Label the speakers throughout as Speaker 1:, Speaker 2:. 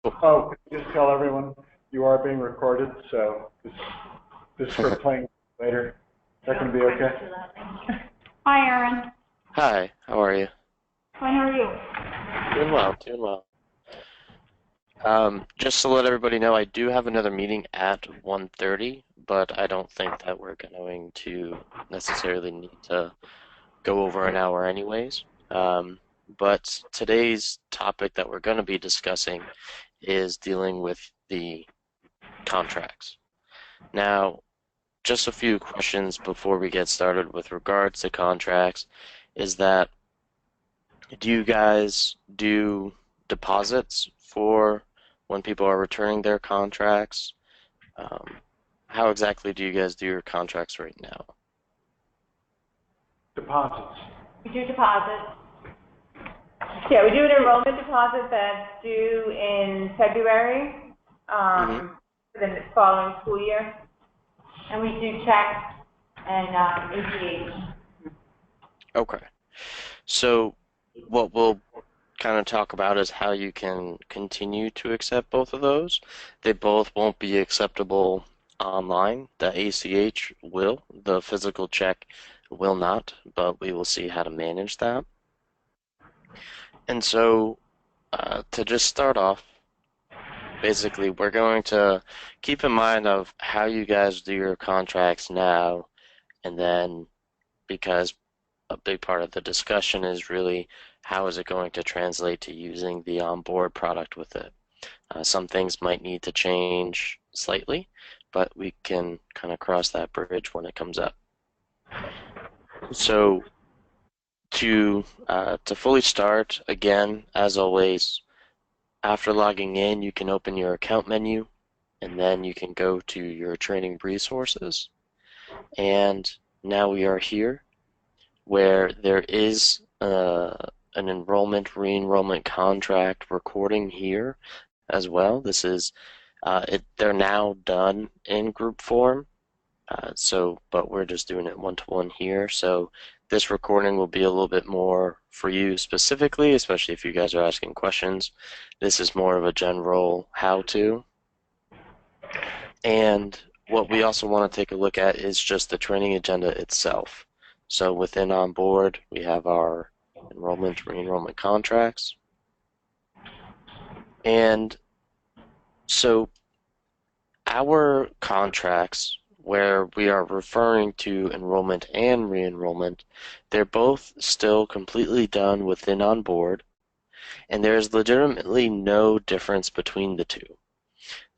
Speaker 1: Oh, could you just tell everyone you are being recorded, so this is for playing later. Is that going to be okay?
Speaker 2: Hi, Aaron.
Speaker 3: Hi, how are you?
Speaker 2: Fine, how are you?
Speaker 3: Doing well, doing well. Just to let everybody know, I do have another meeting at 1:30, but I don't think that we're going to necessarily need to go over an hour anyways. But today's topic that we're going to be discussing is dealing with the contracts. Now, just a few questions before we get started with regards to contracts is that do you guys do deposits for when people are returning their contracts? Um, how exactly do you guys do your contracts right now?
Speaker 1: Deposits.
Speaker 2: We do deposits. Yeah, we do an enrollment deposit that's due in February for the following school year. And we do checks and ACH.
Speaker 3: Okay. So what we'll kind of talk about is how you can continue to accept both of those. They both won't be acceptable online. The ACH will, the physical check will not, but we will see how to manage that. And so to just start off, basically we're going to keep in mind of how you guys do your contracts now, and then because a big part of the discussion is really how is it going to translate to using the onboard product with it. Some things might need to change slightly, but we can kind of cross that bridge when it comes up. So to fully start, again, as always, after logging in, you can open your account menu, and then you can go to your training resources. And now we are here where there is an enrollment, re-enrollment contract recording here as well. This is they're now done in group form, but we're just doing it one-to-one here. So this recording will be a little bit more for you specifically, especially if you guys are asking questions. This is more of a general how-to. And what we also want to take a look at is just the training agenda itself. So within Onboard, we have our enrollment, re-enrollment contracts. And so our contracts, where we are referring to enrollment and re-enrollment, they're both still completely done within Onboard, and there's legitimately no difference between the two.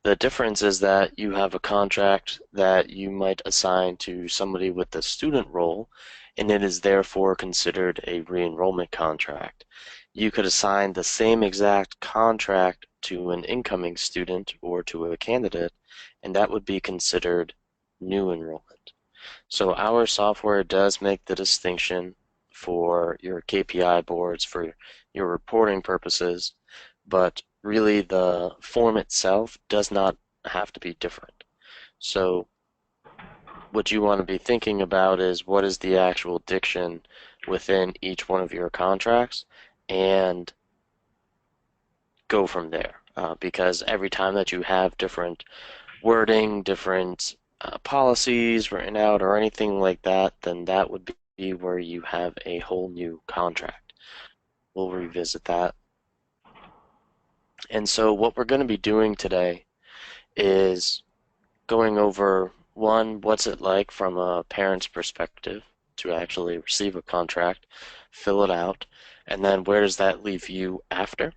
Speaker 3: The difference is that you have a contract that you might assign to somebody with the student role, and it is therefore considered a re-enrollment contract. You could assign the same exact contract to an incoming student or to a candidate, and that would be considered new enrollment. So our software does make the distinction for your KPI boards, for your reporting purposes, but really the form itself does not have to be different. So what you want to be thinking about is what is the actual diction within each one of your contracts, and go from there. Because every time that you have different wording, different policies written out or anything like that, then that would be where you have a whole new contract. We'll revisit that. And so what we're going to be doing today is going over, one, what's it like from a parent's perspective to actually receive a contract, fill it out, and then where does that leave you after?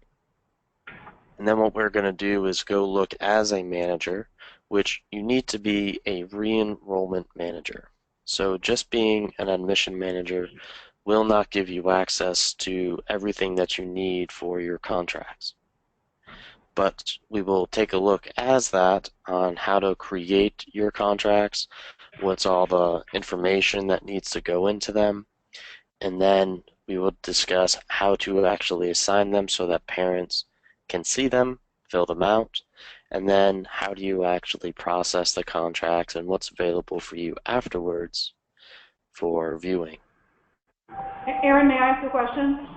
Speaker 3: And then what we're going to do is go look as a manager, which you need to be a re-enrollment manager. So just being an admission manager will not give you access to everything that you need for your contracts. But we will take a look as that on how to create your contracts, what's all the information that needs to go into them, and then we will discuss how to actually assign them so that parents can see them, fill them out, and then how do you actually process the contracts and what's available for you afterwards for viewing.
Speaker 2: Aaron, may I ask a question?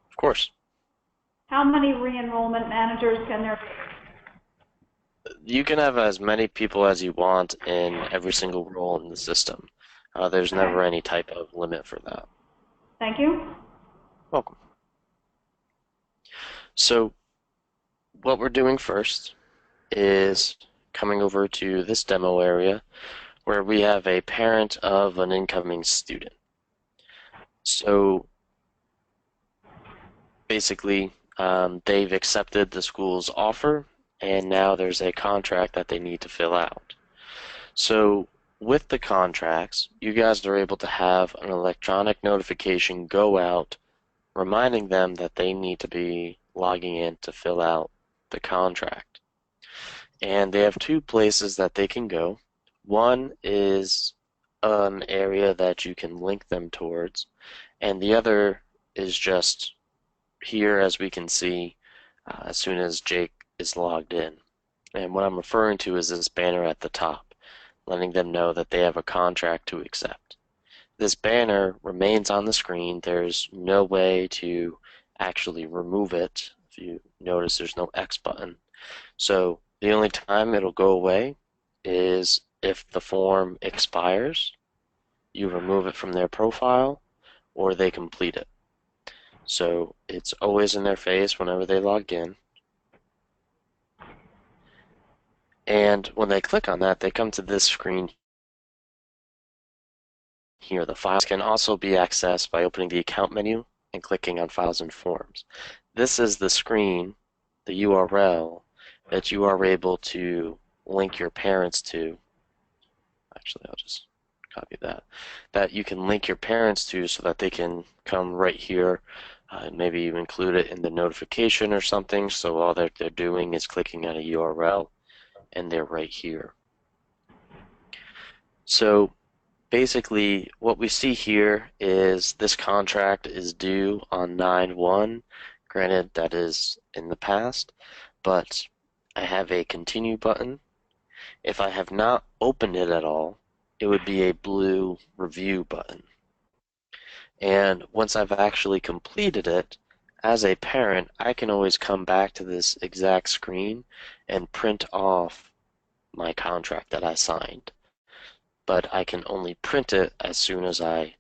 Speaker 3: Of course.
Speaker 4: How many re-enrollment managers can there be?
Speaker 3: You can have as many people as you want in every single role in the system. There's never any type of limit for that.
Speaker 4: Thank you.
Speaker 3: Welcome. So what we're doing first is coming over to this demo area where we have a parent of an incoming student. So basically, they've accepted the school's offer, and now there's a contract that they need to fill out. So with the contracts, you guys are able to have an electronic notification go out reminding them that they need to be logging in to fill out the contract. And they have two places that they can go. One is an area that you can link them towards, and the other is just here, as we can see, as soon as Jake is logged in. And what I'm referring to is this banner at the top, letting them know that they have a contract to accept. This banner remains on the screen. There's no way to actually remove it. If you notice, there's no X button. So the only time it'll go away is if the form expires, you remove it from their profile, or they complete it. So it's always in their face whenever they log in. And when they click on that, they come to this screen here. The files can also be accessed by opening the account menu and clicking on Files and Forms. This is the screen, the URL, that you are able to link your parents to. Actually, I'll just copy that you can link your parents to so that they can come right here. Maybe you include it in the notification or something, so all they're doing is clicking on a URL and they're right here. So basically what we see here is this contract is due on 9/1. Granted, that is in the past, but I have a continue button. If I have not opened it at all, it would be a blue review button. And once I've actually completed it, as a parent, I can always come back to this exact screen and print off my contract that I signed. But I can only print it as soon as I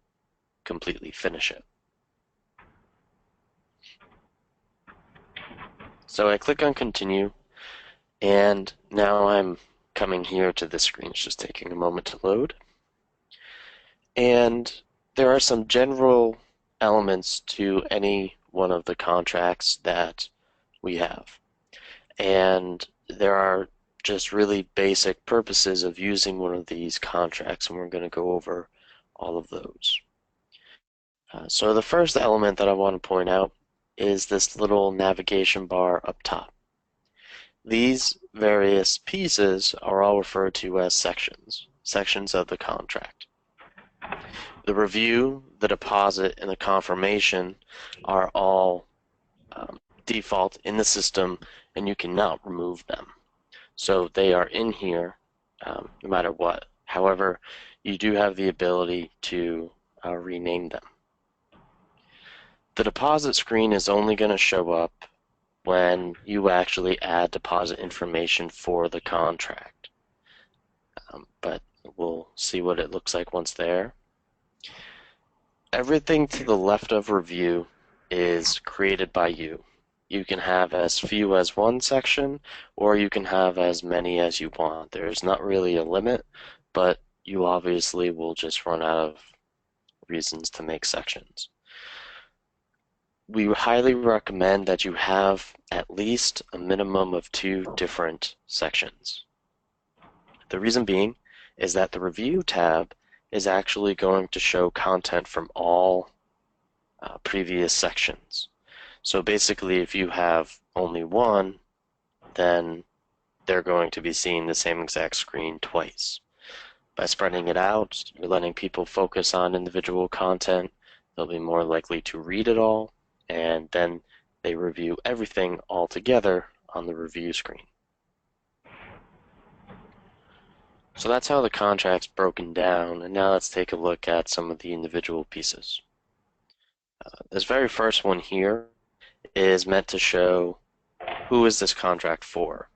Speaker 3: completely finish it. So I click on continue, and now I'm coming here to this screen. It's just taking a moment to load. And there are some general elements to any one of the contracts that we have. And there are just really basic purposes of using one of these contracts, and we're going to go over all of those. So the first element that I want to point out is this little navigation bar up top. These various pieces are all referred to as sections of the contract. The review, the deposit, and the confirmation are all default in the system, and you cannot remove them. So they are in here no matter what. However, you do have the ability to rename them. The deposit screen is only going to show up when you actually add deposit information for the contract. But we'll see what it looks like once there. Everything to the left of review is created by you. You can have as few as one section, or you can have as many as you want. There's not really a limit, but you obviously will just run out of reasons to make sections. We highly recommend that you have at least a minimum of 2 different sections. The reason being is that the review tab is actually going to show content from all previous sections. So basically, if you have only one, then they're going to be seeing the same exact screen twice. By spreading it out, you're letting people focus on individual content. They'll be more likely to read it all, and then they review everything all together on the review screen. So that's how the contract's broken down, and now let's take a look at some of the individual pieces. This very first one here is meant to show who is this contract for,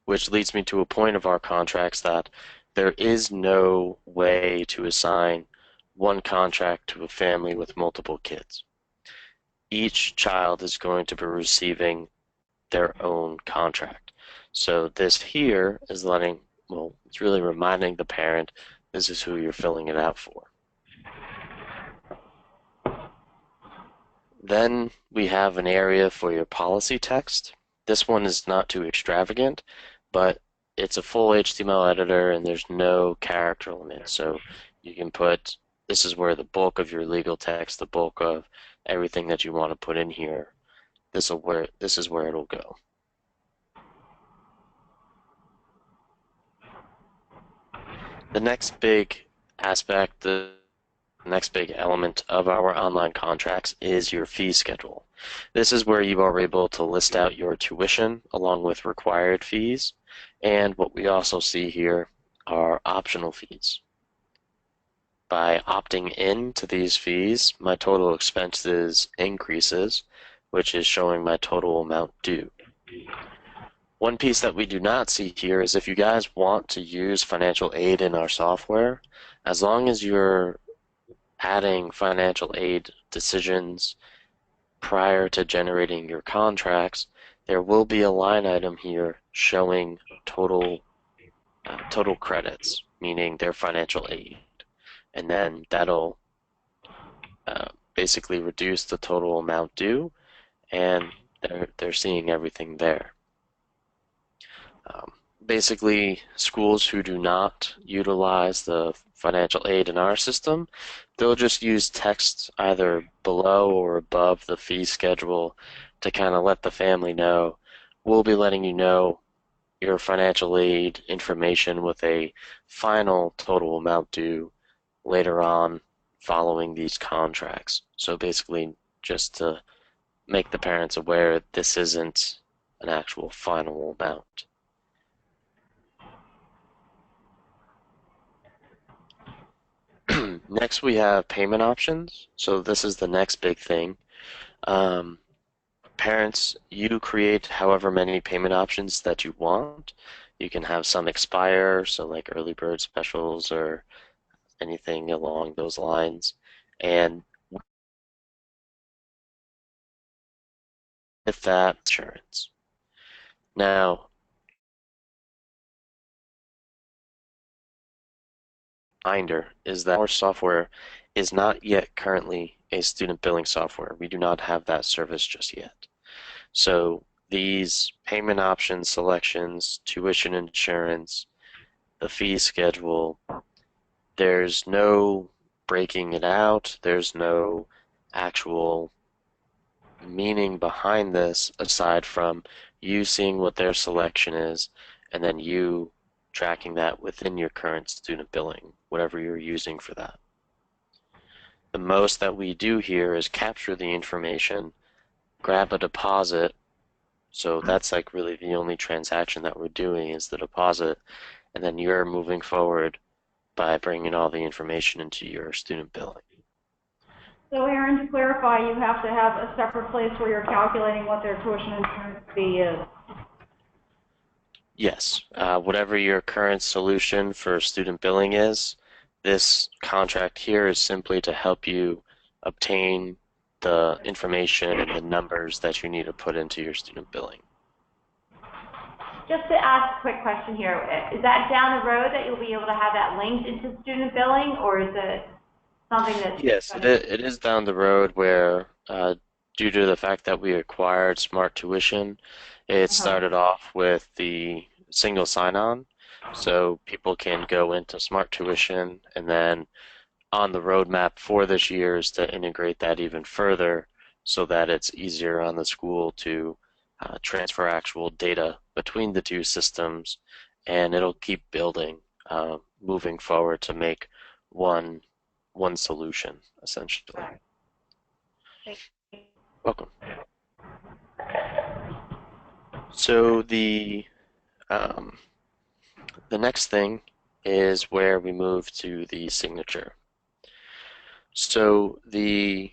Speaker 3: which leads me to a point of our contracts that there is no way to assign one contract to a family with multiple kids. Each child is going to be receiving their own contract. So this here is it's really reminding the parent this is who you're filling it out for. Then we have an area for your policy text. This one is not too extravagant, but it's a full HTML editor and there's no character limit. So you can put, this is where the bulk of your legal text, the bulk of everything that you want to put in here, this is where it'll go. The next big aspect, the next big element of our online contracts is your fee schedule. This is where you are able to list out your tuition along with required fees, and what we also see here are optional fees. By opting in to these fees, my total expenses increases, which is showing my total amount due. One piece that we do not see here is if you guys want to use financial aid in our software, as long as you're adding financial aid decisions prior to generating your contracts, there will be a line item here showing total credits, meaning their financial aid. And then that'll basically reduce the total amount due, and they're seeing everything there. Basically, schools who do not utilize the financial aid in our system, they'll just use text either below or above the fee schedule to kind of let the family know, we'll be letting you know your financial aid information with a final total amount due later on following these contracts. So basically, just to make the parents aware this isn't an actual final amount. Next, we have payment options. So this is the next big thing. Parents, you create however many payment options that you want. You can have some expire, so like early bird specials or anything along those lines. And with that, insurance. Now, reminder is that our software is not yet currently a student billing software. We do not have that service just yet. So these payment option selections, tuition insurance, the fee schedule, there's no breaking it out. There's no actual meaning behind this aside from you seeing what their selection is and then you tracking that within your current student billing, whatever you're using for that. The most that we do here is capture the information, grab a deposit, so that's like really the only transaction that we're doing is the deposit, and then you're moving forward by bringing all the information into your student billing.
Speaker 4: So Aaron, to clarify, you have to have a separate place where you're calculating what their tuition insurance fee is.
Speaker 3: Yes, whatever your current solution for student billing is, this contract here is simply to help you obtain the information and the numbers that you need to put into your student billing.
Speaker 2: Just to ask a quick question here, is that down the road that you'll be able to have that linked into student billing, or is it something that's...
Speaker 3: Yes, it is down the road where, due to the fact that we acquired Smart Tuition, it started off with the single sign-on, so people can go into Smart Tuition, and then on the roadmap for this year is to integrate that even further so that it's easier on the school to transfer actual data between the two systems, and it'll keep building moving forward to make one solution, essentially. Welcome. So the next thing is where we move to the signature. So there's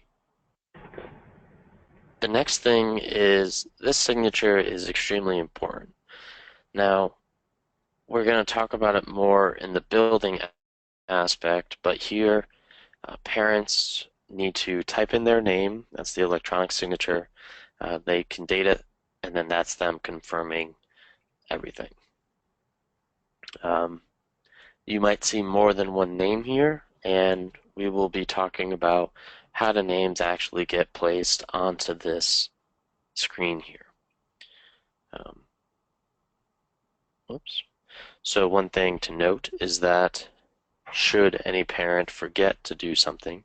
Speaker 3: the next thing is this signature is extremely important. Now, we're going to talk about it more in the building aspect, but here parents need to type in their name. That's the electronic signature. They can date it, and then that's them confirming everything. You might see more than one name here, and we will be talking about how the names actually get placed onto this screen here. Oops. So one thing to note is that should any parent forget to do something,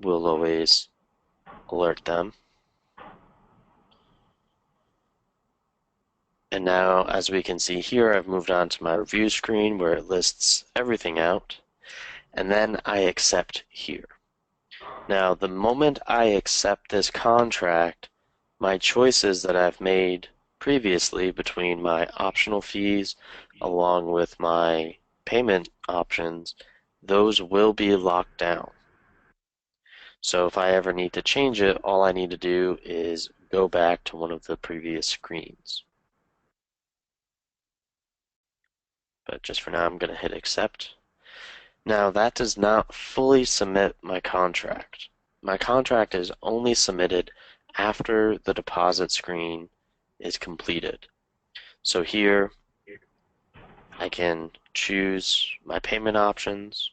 Speaker 3: we'll always alert them. And now, as we can see here, I've moved on to my review screen where it lists everything out, and then I accept here. Now, the moment I accept this contract, my choices that I've made previously between my optional fees along with my payment options, those will be locked down. So if I ever need to change it, all I need to do is go back to one of the previous screens. But just for now, I'm going to hit accept. Now, that does not fully submit my contract. My contract is only submitted after the deposit screen is completed. So here, I can choose my payment options.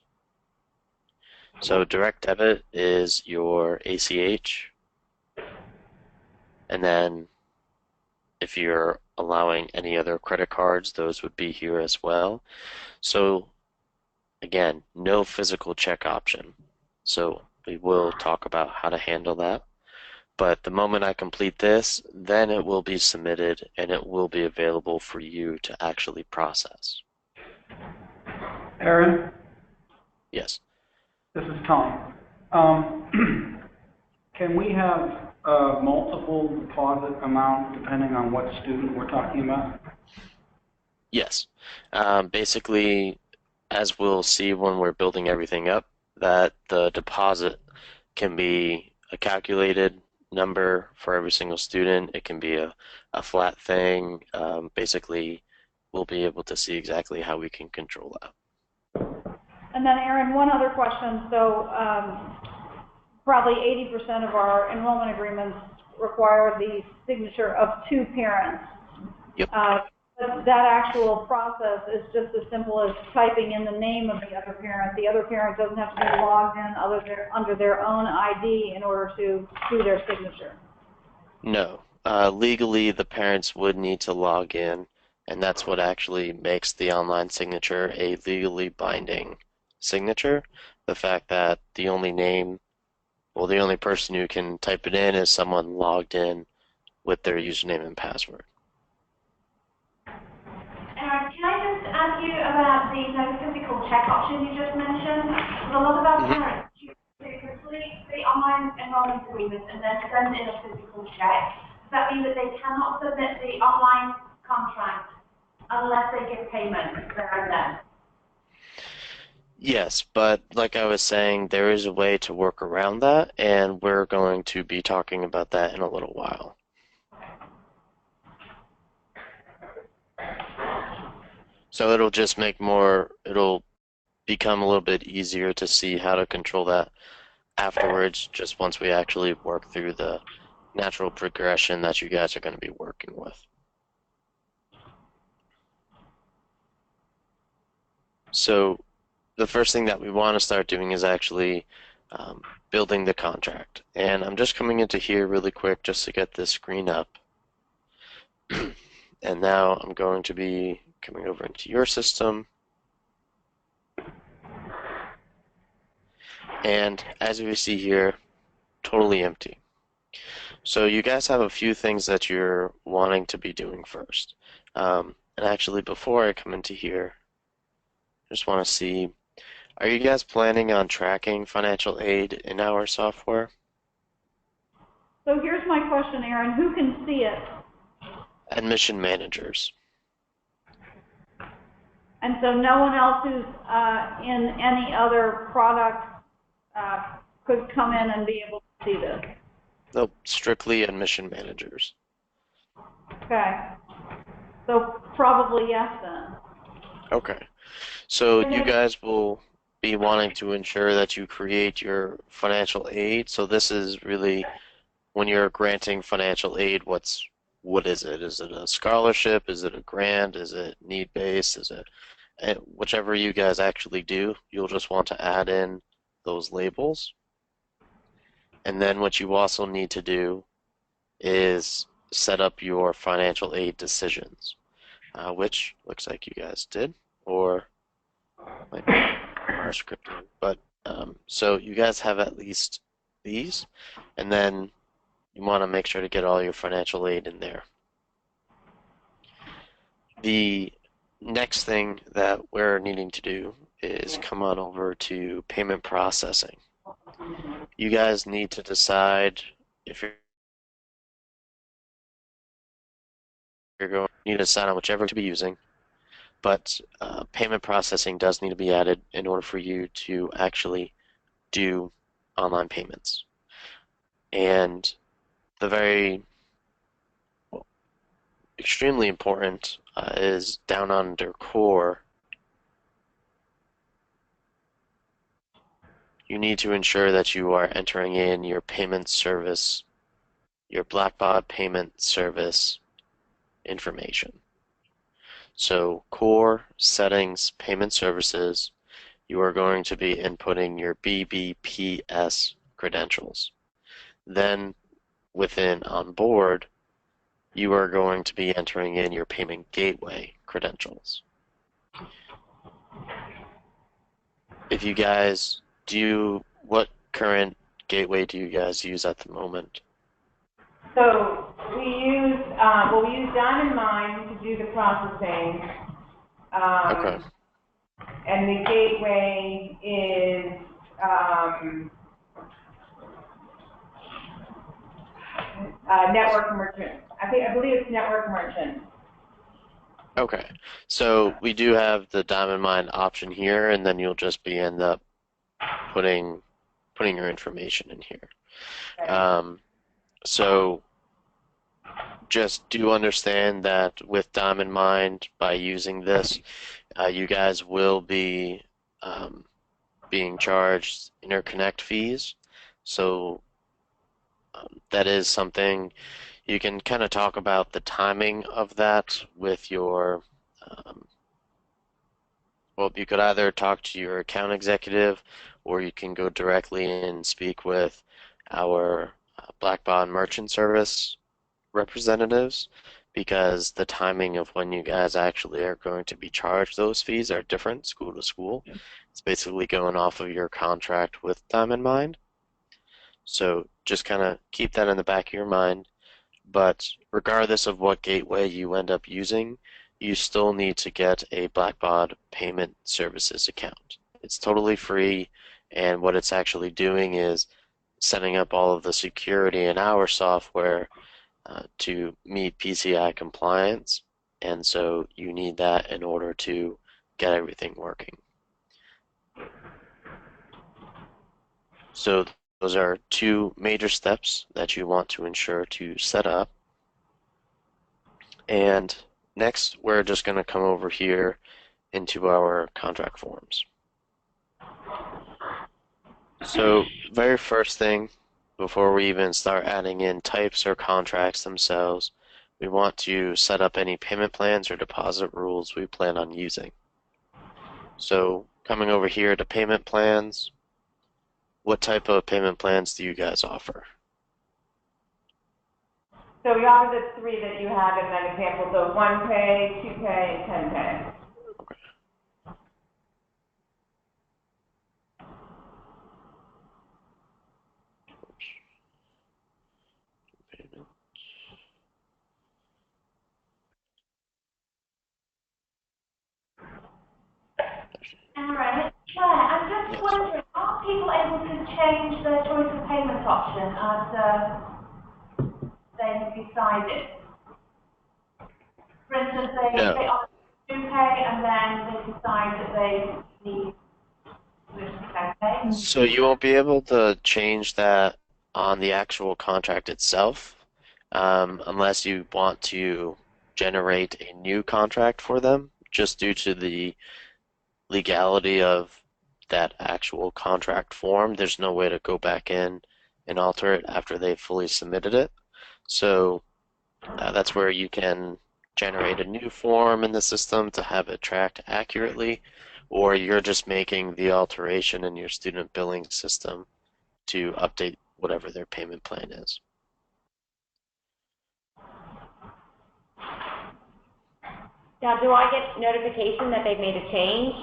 Speaker 3: So direct debit is your ACH. And then if you're allowing any other credit cards, those would be here as well. So again, no physical check option. So we will talk about how to handle that. But the moment I complete this, then it will be submitted and it will be available for you to actually process.
Speaker 5: Aaron,
Speaker 3: Yes.
Speaker 5: this is Tom. Can we have multiple deposit amounts depending on what student we're talking about?
Speaker 3: Yes. Basically, as we'll see when we're building everything up, that the deposit can be a calculated number for every single student. It can be a flat thing. Basically, we'll be able to see exactly how we can control that.
Speaker 4: And then Aaron, one other question. So probably 80% of our enrollment agreements require the signature of two parents.
Speaker 3: Yep.
Speaker 4: But that actual process is just as simple as typing in the name of the other parent. The other parent doesn't have to be logged in under their own ID in order to do their signature.
Speaker 3: No. Legally, the parents would need to log in, and that's what actually makes the online signature a legally binding signature. The fact that the only person who can type it in is someone logged in with their username and password.
Speaker 6: Can I just ask you about the no physical check option you just mentioned? Because a lot of our parents choose to complete the online enrollment agreement and then send in a physical check. Does that mean that they cannot submit the online contract unless they give payment there and then?
Speaker 3: Yes, but like I was saying, there is a way to work around that, and we're going to be talking about that in a little while. So it'll become a little bit easier to see how to control that afterwards, just once we actually work through the natural progression that you guys are going to be working with. So the first thing that we want to start doing is actually building the contract. And I'm just coming into here really quick just to get this screen up. And now I'm going to be coming over into your system. And as we see here, totally empty. So you guys have a few things that you're wanting to be doing first. And actually, before I come into here, I just want to see, are you guys planning on tracking financial aid in our software?
Speaker 4: So here's my question, Aaron. Who can see it?
Speaker 3: Admission managers.
Speaker 4: And so no one else who's in any other product could come in and be able to see this?
Speaker 3: Nope, strictly admission managers.
Speaker 4: Okay. So probably yes then.
Speaker 3: Okay. So
Speaker 2: And
Speaker 3: you
Speaker 2: then,
Speaker 3: guys will be wanting to ensure that you create your financial aid. So this is really when you're granting financial aid, what is it? Is it a scholarship? Is it a grant? Is it need-based? Is it whichever you guys actually do, you'll just want to add in those labels. And then what you also need to do is set up your financial aid decisions, which looks like you guys did, or might be more scripting. But so you guys have at least these, and then you want to make sure to get all your financial aid in there. The next thing that we're needing to do is come on over to payment processing. You guys need to decide if you're going need to decide on whichever to be using, but payment processing does need to be added in order for you to actually do online payments. And the very extremely important is down under core. You need to ensure that you are entering in your payment service, your Blackbaud payment service information. So core settings payment services, you are going to be inputting your BBPS credentials. Then within onboard, you are going to be entering in your payment gateway credentials. If you guys what current gateway do you guys use at the moment?
Speaker 2: so we use, we use Diamond Mine to do the processing.
Speaker 3: Okay.
Speaker 2: And the gateway is, Network Merchant. I believe it's Network Merchant.
Speaker 3: Okay. So we do have the Diamond Mine option here, and then you'll just end up putting your information in here.
Speaker 2: Okay.
Speaker 3: So just do understand that with Diamond Mine, by using this, you guys will be being charged interconnect fees. So that is something you can kind of talk about the timing of that with your well, you could either talk to your account executive or you can go directly and speak with our Blackbaud merchant service representatives because the timing of when you guys actually are going to be charged those fees are different school to school. It's basically going off of your contract with Diamond Mine. So just kind of keep that in the back of your mind. But regardless of what gateway you end up using, you still need to get a Blackbaud Payment Services account. It's totally free, and what it's actually doing is setting up all of the security in our software to meet PCI compliance, and so you need that in order to get everything working. So those are two major steps that you want to ensure to set up. And next, we're just going to come over here into our contract forms. So very first thing, before we even start adding in types or contracts themselves, we want to set up any payment plans or deposit rules we plan on using. So coming over here to payment plans, what type of payment plans do you guys offer?
Speaker 2: So we offer the three that you have in that example, so 1Pay, 2Pay, and 10Pay.
Speaker 6: Alright, Claire, I'm just
Speaker 3: Yes.
Speaker 6: wondering, are people able to change their choice of payment option as they decide it? For instance,
Speaker 3: No.
Speaker 6: they opt to pay and then they decide that they need to pay.
Speaker 3: So you won't be able to change that on the actual contract itself, unless you want to generate a new contract for them, just due to the legality of that actual contract form. There's no way to go back in and alter it after they've fully submitted it. So that's where you can generate a new form in the system to have it tracked accurately, or you're just making the alteration in your student billing system to update whatever their payment plan is.
Speaker 2: Now, do I get notification that they've made a change?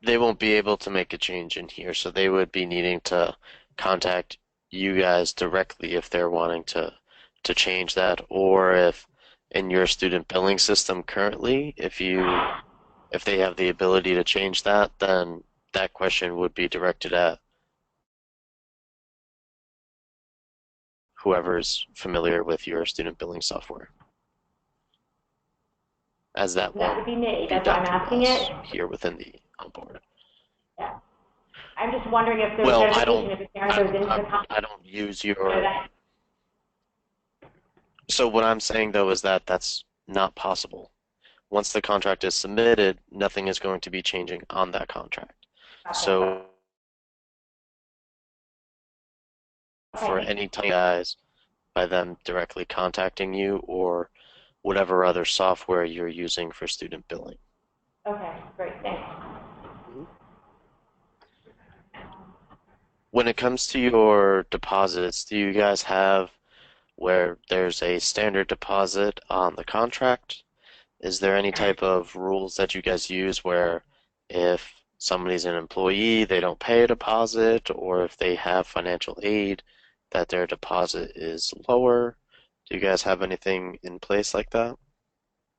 Speaker 3: They won't be able to make a change in here, so they would be needing to contact you guys directly if they're wanting to change that, or if in your student billing system currently, if they have the ability to change that, then that question would be directed at whoever's familiar with your student billing software. As that
Speaker 2: That
Speaker 3: won't
Speaker 2: would be me.
Speaker 3: be
Speaker 2: That's why
Speaker 3: done
Speaker 2: I'm
Speaker 3: through
Speaker 2: asking
Speaker 3: us
Speaker 2: it.
Speaker 3: here within the onboard.
Speaker 2: Yeah. I'm just wondering if there's
Speaker 3: Well,
Speaker 2: notification if a parent goes into the contract.
Speaker 3: I don't use your. So what I'm saying though is that that's not possible. Once the contract is submitted, nothing is going to be changing on that contract. So for any time guys, by them directly contacting you or whatever other software you're using for student billing.
Speaker 2: Okay, great, thanks.
Speaker 3: When it comes to your deposits, do you guys have where there's a standard deposit on the contract? Is there any type of rules that you guys use where if somebody's an employee, they don't pay a deposit, or if they have financial aid, that their deposit is lower? Do you guys have anything in place like that?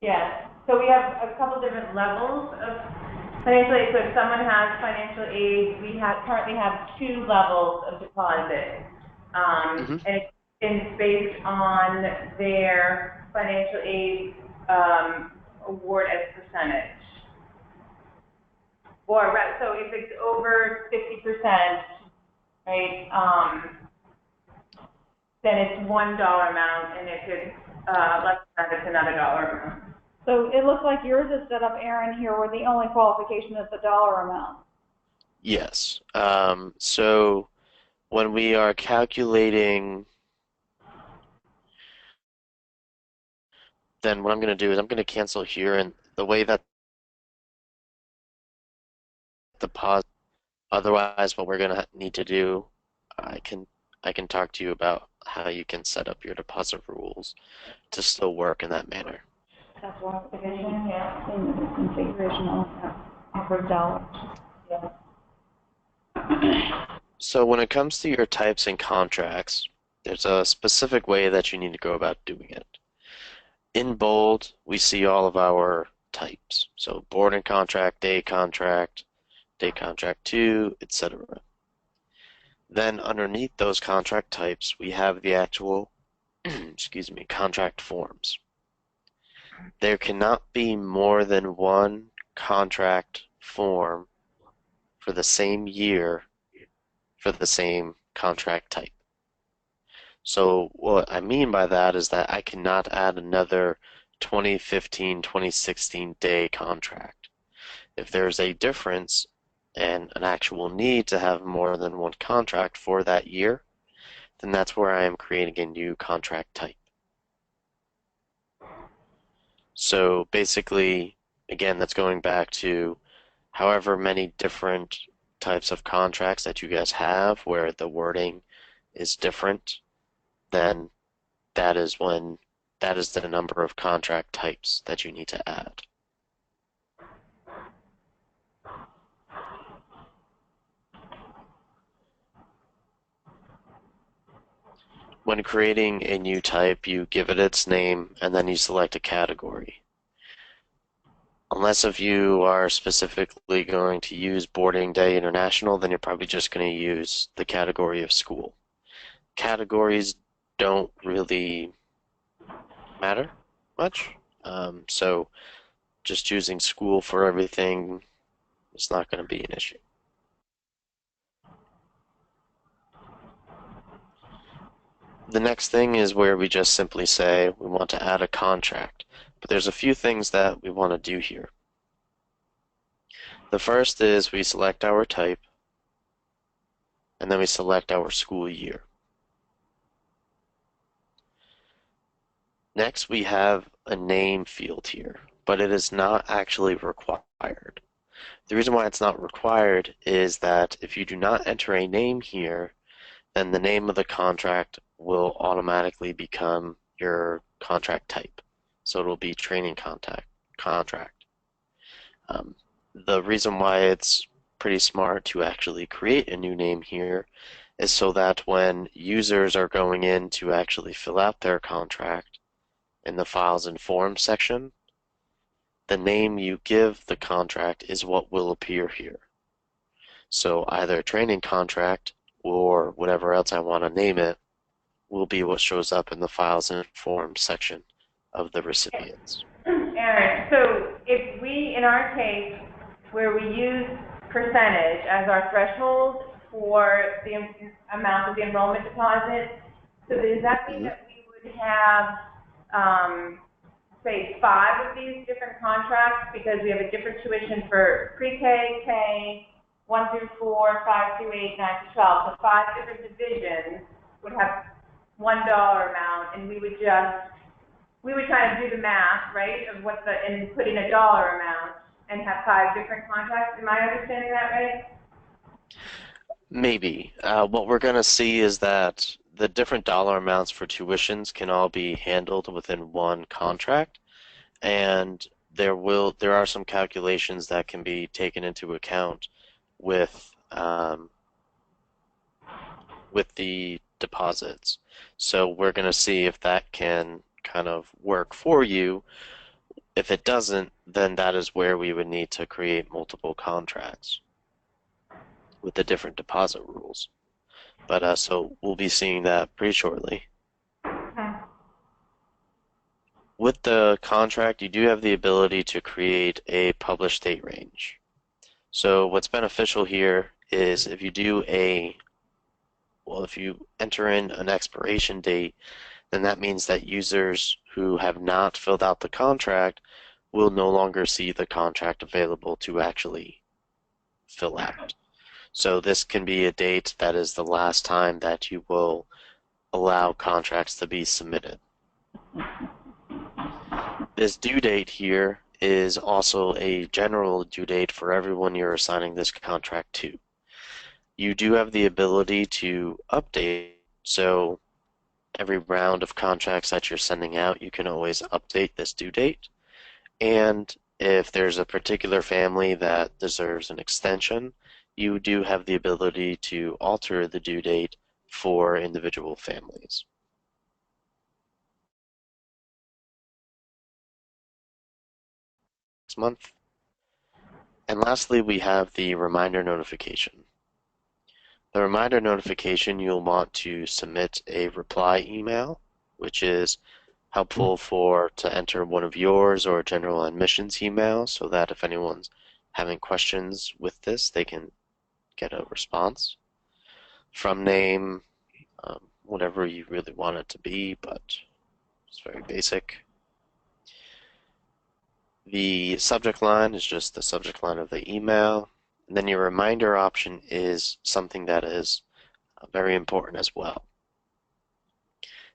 Speaker 2: Yeah, so we have a couple different levels of financial aid. So if someone has financial aid, we currently have 2 levels of deposit. And it's based on their financial aid award as percentage. So if it's over 50%, right, then it's $1 amount, and if it's less than that, it's another dollar amount.
Speaker 4: So it looks like yours is set up, Aaron, here where the only qualification is the dollar amount.
Speaker 3: Yes. So when we are calculating, then what I'm going to do is I'm going to cancel here, and the way that deposit, otherwise what we're going to need to do, I can talk to you about how you can set up your deposit rules to still work in that manner.
Speaker 4: That's one of the division, yeah, in the configuration on that upper dollar. Yeah.
Speaker 3: So when it comes to your types and contracts, there's a specific way that you need to go about doing it. In bold, we see all of our types. So boarding contract, day contract 2, etc. Then underneath those contract types, we have the actual, excuse me, contract forms. There cannot be more than one contract form for the same year for the same contract type. So what I mean by that is that I cannot add another 2015-2016 day contract. If there's a difference and an actual need to have more than one contract for that year, then that's where I am creating a new contract type. So basically, again, that's going back to however many different types of contracts that you guys have where the wording is different, then that is the number of contract types that you need to add. When creating a new type, you give it its name and then you select a category. Unless if you are specifically going to use Boarding Day International, then you're probably just going to use the category of school. Categories don't really matter much, so just choosing school for everything is not going to be an issue. The next thing is where we just simply say we want to add a contract. But there's a few things that we want to do here. The first is we select our type, and then we select our school year. Next, we have a name field here, but it is not actually required. The reason why it's not required is that if you do not enter a name here, then the name of the contract will automatically become your contract type. So it'll be training contract. The reason why it's pretty smart to actually create a new name here is so that when users are going in to actually fill out their contract in the Files and Forms section, the name you give the contract is what will appear here. So either training contract or whatever else I want to name it will be what shows up in the Files and Forms section of the recipients.
Speaker 2: Aaron, so if we, in our case, where we use percentage as our threshold for the amount of the enrollment deposit, so does that mean that we would have, say, 5 of these different contracts because we have a different tuition for pre-K, K, 1 through 4, 5 through 8, 9 through 12, so 5 different divisions would have $1 amount, and we would kind of do the math, right, of what and put in a dollar amount and have 5 different contracts. Am I understanding that right?
Speaker 3: Maybe. What we're going to see is that the different dollar amounts for tuitions can all be handled within one contract, and there are some calculations that can be taken into account with the deposits. So we're going to see if that can kind of work for you. If it doesn't, then that is where we would need to create multiple contracts with the different deposit rules. But so we'll be seeing that pretty shortly.
Speaker 2: Okay.
Speaker 3: With the contract, you do have the ability to create a published date range. So what's beneficial here is if you enter in an expiration date, then that means that users who have not filled out the contract will no longer see the contract available to actually fill out. So this can be a date that is the last time that you will allow contracts to be submitted. This due date here is also a general due date for everyone you're assigning this contract to. You do have the ability to update, so every round of contracts that you're sending out, you can always update this due date. And if there's a particular family that deserves an extension, you do have the ability to alter the due date for individual families. Next month. And lastly, we have the reminder notification. The reminder notification, you'll want to submit a reply email, which is helpful to enter one of yours or general admissions email so that if anyone's having questions with this, they can get a response. From name, whatever you really want it to be, but it's very basic. The subject line is just the subject line of the email. And then your reminder option is something that is very important as well.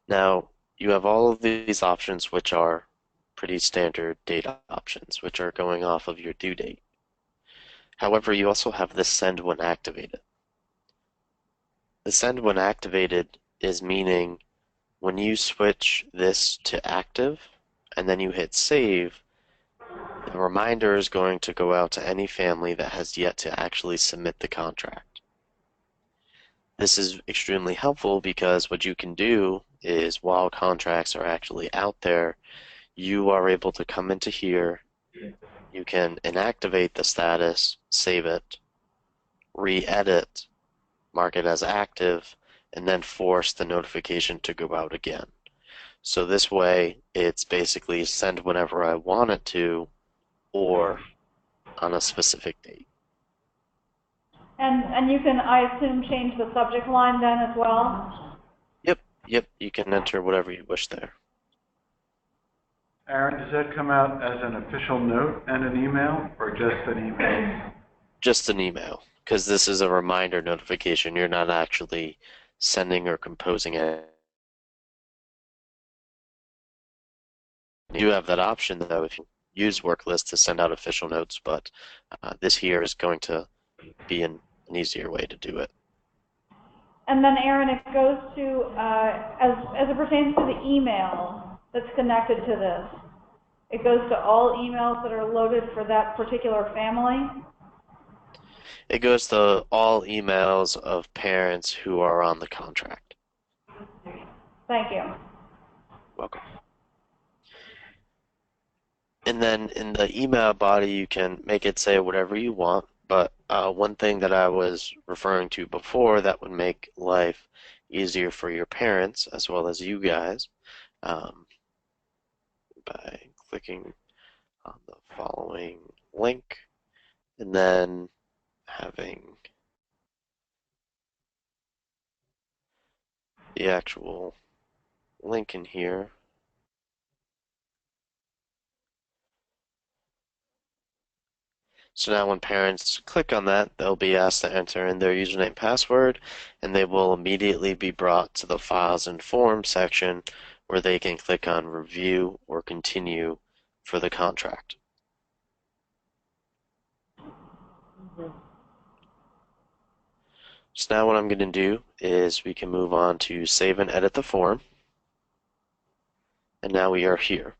Speaker 3: Now, you have all of these options, which are pretty standard data options, which are going off of your due date. However, you also have the send when activated. The send when activated is meaning when you switch this to active and then you hit save, the reminder is going to go out to any family that has yet to actually submit the contract. This is extremely helpful because what you can do is while contracts are actually out there, you are able to come into here, you can inactivate the status, save it, re-edit, mark it as active, and then force the notification to go out again. So this way, it's basically send whenever I want it to, or on a specific date.
Speaker 4: And you can, I assume, change the subject line then as well?
Speaker 3: Yep, Yep, you can enter whatever you wish there.
Speaker 1: Aaron, does that come out as an official note and an email, or just an email?
Speaker 3: Just an email, because this is a reminder notification. You're not actually sending or composing it. You have that option, though, if you use WorkList to send out official notes, but this here is going to be an easier way to do it.
Speaker 4: And then, Aaron, it goes to, as it pertains to the email that's connected to this, it goes to all emails that are loaded for that particular family?
Speaker 3: It goes to all emails of parents who are on the contract.
Speaker 4: Thank you.
Speaker 3: Welcome. And then in the email body, you can make it say whatever you want. But one thing that I was referring to before that would make life easier for your parents as well as you guys by clicking on the following link and then having the actual link in here. So now when parents click on that, they'll be asked to enter in their username and password, and they will immediately be brought to the Files and Forms section where they can click on Review or Continue for the contract. So now what I'm going to do is we can move on to save and edit the form. And now we are here.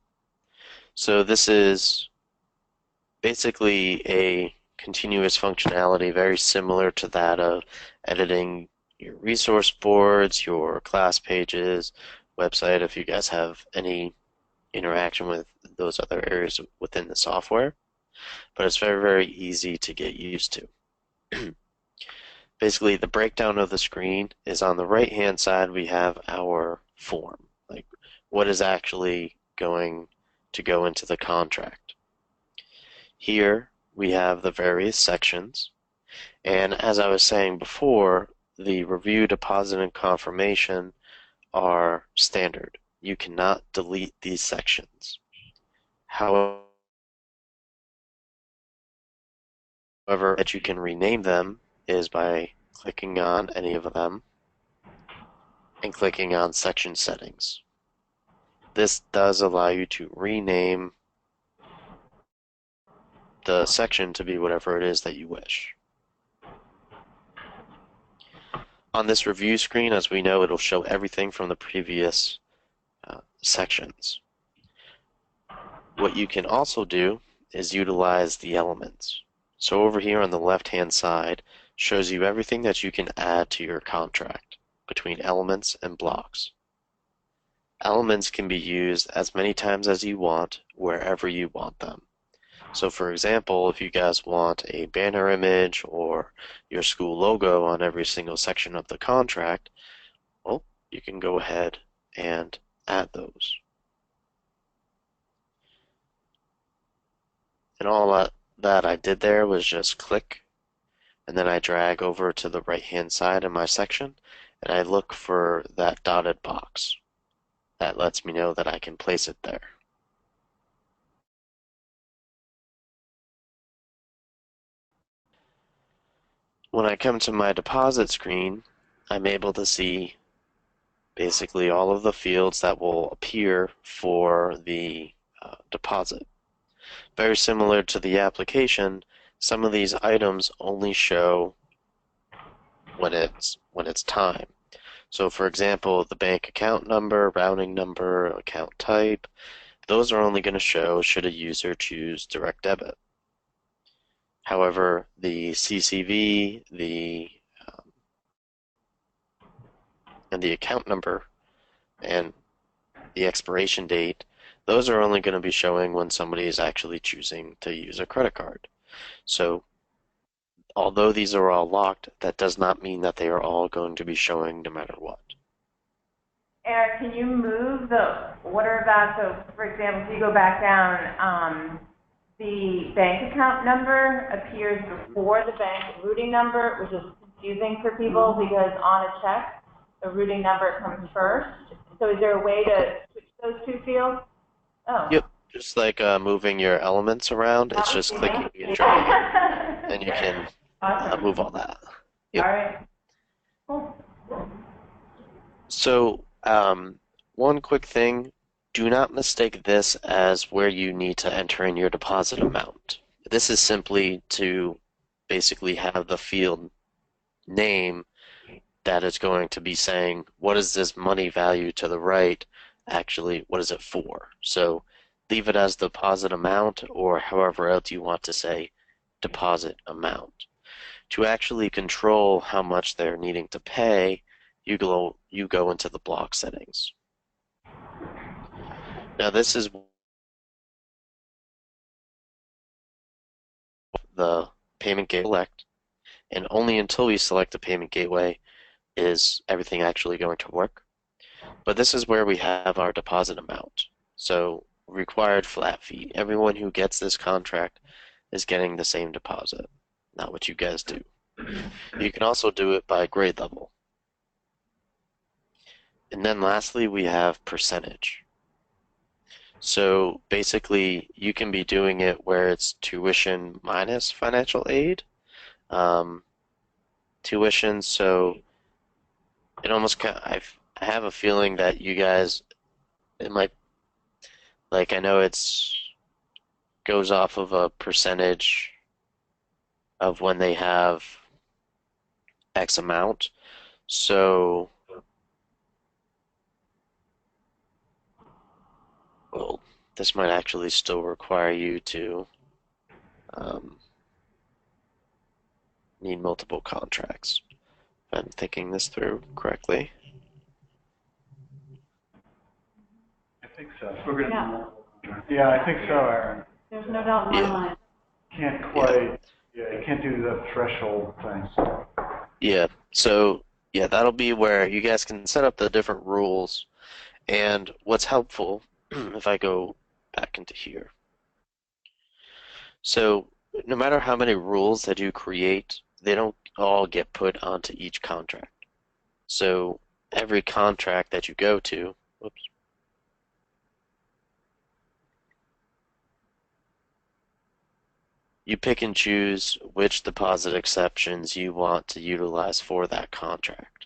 Speaker 3: So this is basically a continuous functionality very similar to that of editing your resource boards, your class pages, website, if you guys have any interaction with those other areas within the software. But it's very, very easy to get used to. Basically, the breakdown of the screen is on the right-hand side. We have our form, like what is actually going to go into the contract. Here we have the various sections, and as I was saying before, the review, deposit, and confirmation are standard. You cannot delete these sections. However, that you can rename them is by clicking on any of them and clicking on section settings. This does allow you to rename the section to be whatever it is that you wish. On this review screen, as we know, it'll show everything from the previous sections. What you can also do is utilize the elements. So over here on the left-hand side shows you everything that you can add to your contract between elements and blocks. Elements can be used as many times as you want, wherever you want them. So for example, if you guys want a banner image or your school logo on every single section of the contract, well, you can go ahead and add those. And all that I did there was just click, and then I drag over to the right-hand side of my section, and I look for that dotted box. That lets me know that I can place it there. When I come to my deposit screen, I'm able to see basically all of the fields that will appear for the deposit. Very similar to the application, some of these items only show when it's time. So for example, the bank account number, routing number, account type, those are only going to show should a user choose direct debit. However, the CCV, and the account number and the expiration date, those are only going to be showing when somebody is actually choosing to use a credit card. So although these are all locked, that does not mean that they are all going to be showing no matter what.
Speaker 2: Eric, can you move the order of that? So, for example, if you go back down, the bank account number appears before the bank routing number, which is confusing for people because on a check, the routing number comes first. So is there a way to switch those two fields? Oh.
Speaker 3: Yep, just like moving your elements around. It's just clicking and dragging, and you can
Speaker 2: Awesome.
Speaker 3: move all that. Yep.
Speaker 2: All right. Cool.
Speaker 3: So, one quick thing, do not mistake this as where you need to enter in your deposit amount. This is simply to basically have the field name that is going to be saying, what is this money value to the right? Actually, what is it for? So leave it as deposit amount, or however else you want to say deposit amount. To actually control how much they're needing to pay, you go into the block settings. Now this is the payment gateway select, and only until we select the payment gateway is everything actually going to work. But this is where we have our deposit amount. So required flat fee. Everyone who gets this contract is getting the same deposit, not what you guys do. You can also do it by grade level. And then lastly, we have percentage. So basically, you can be doing it where it's tuition minus financial aid. Tuition, so it almost kind of, I have a feeling that you guys, it might, like I know it's goes off of a percentage of when they have X amount. So, well, this might actually still require you to need multiple contracts, if I'm thinking this through correctly.
Speaker 1: I think so.
Speaker 5: We're gonna
Speaker 4: Yeah.
Speaker 1: Yeah, I think so, Aaron.
Speaker 4: There's no doubt in my
Speaker 3: Yeah.
Speaker 4: mind.
Speaker 1: Can't quite, yeah, you can't do the threshold thing.
Speaker 3: Yeah, so yeah, that'll be where you guys can set up the different rules. And what's helpful, if I go back into here. So no matter how many rules that you create, they don't all get put onto each contract. So every contract that you go to, whoops, you pick and choose which deposit exceptions you want to utilize for that contract.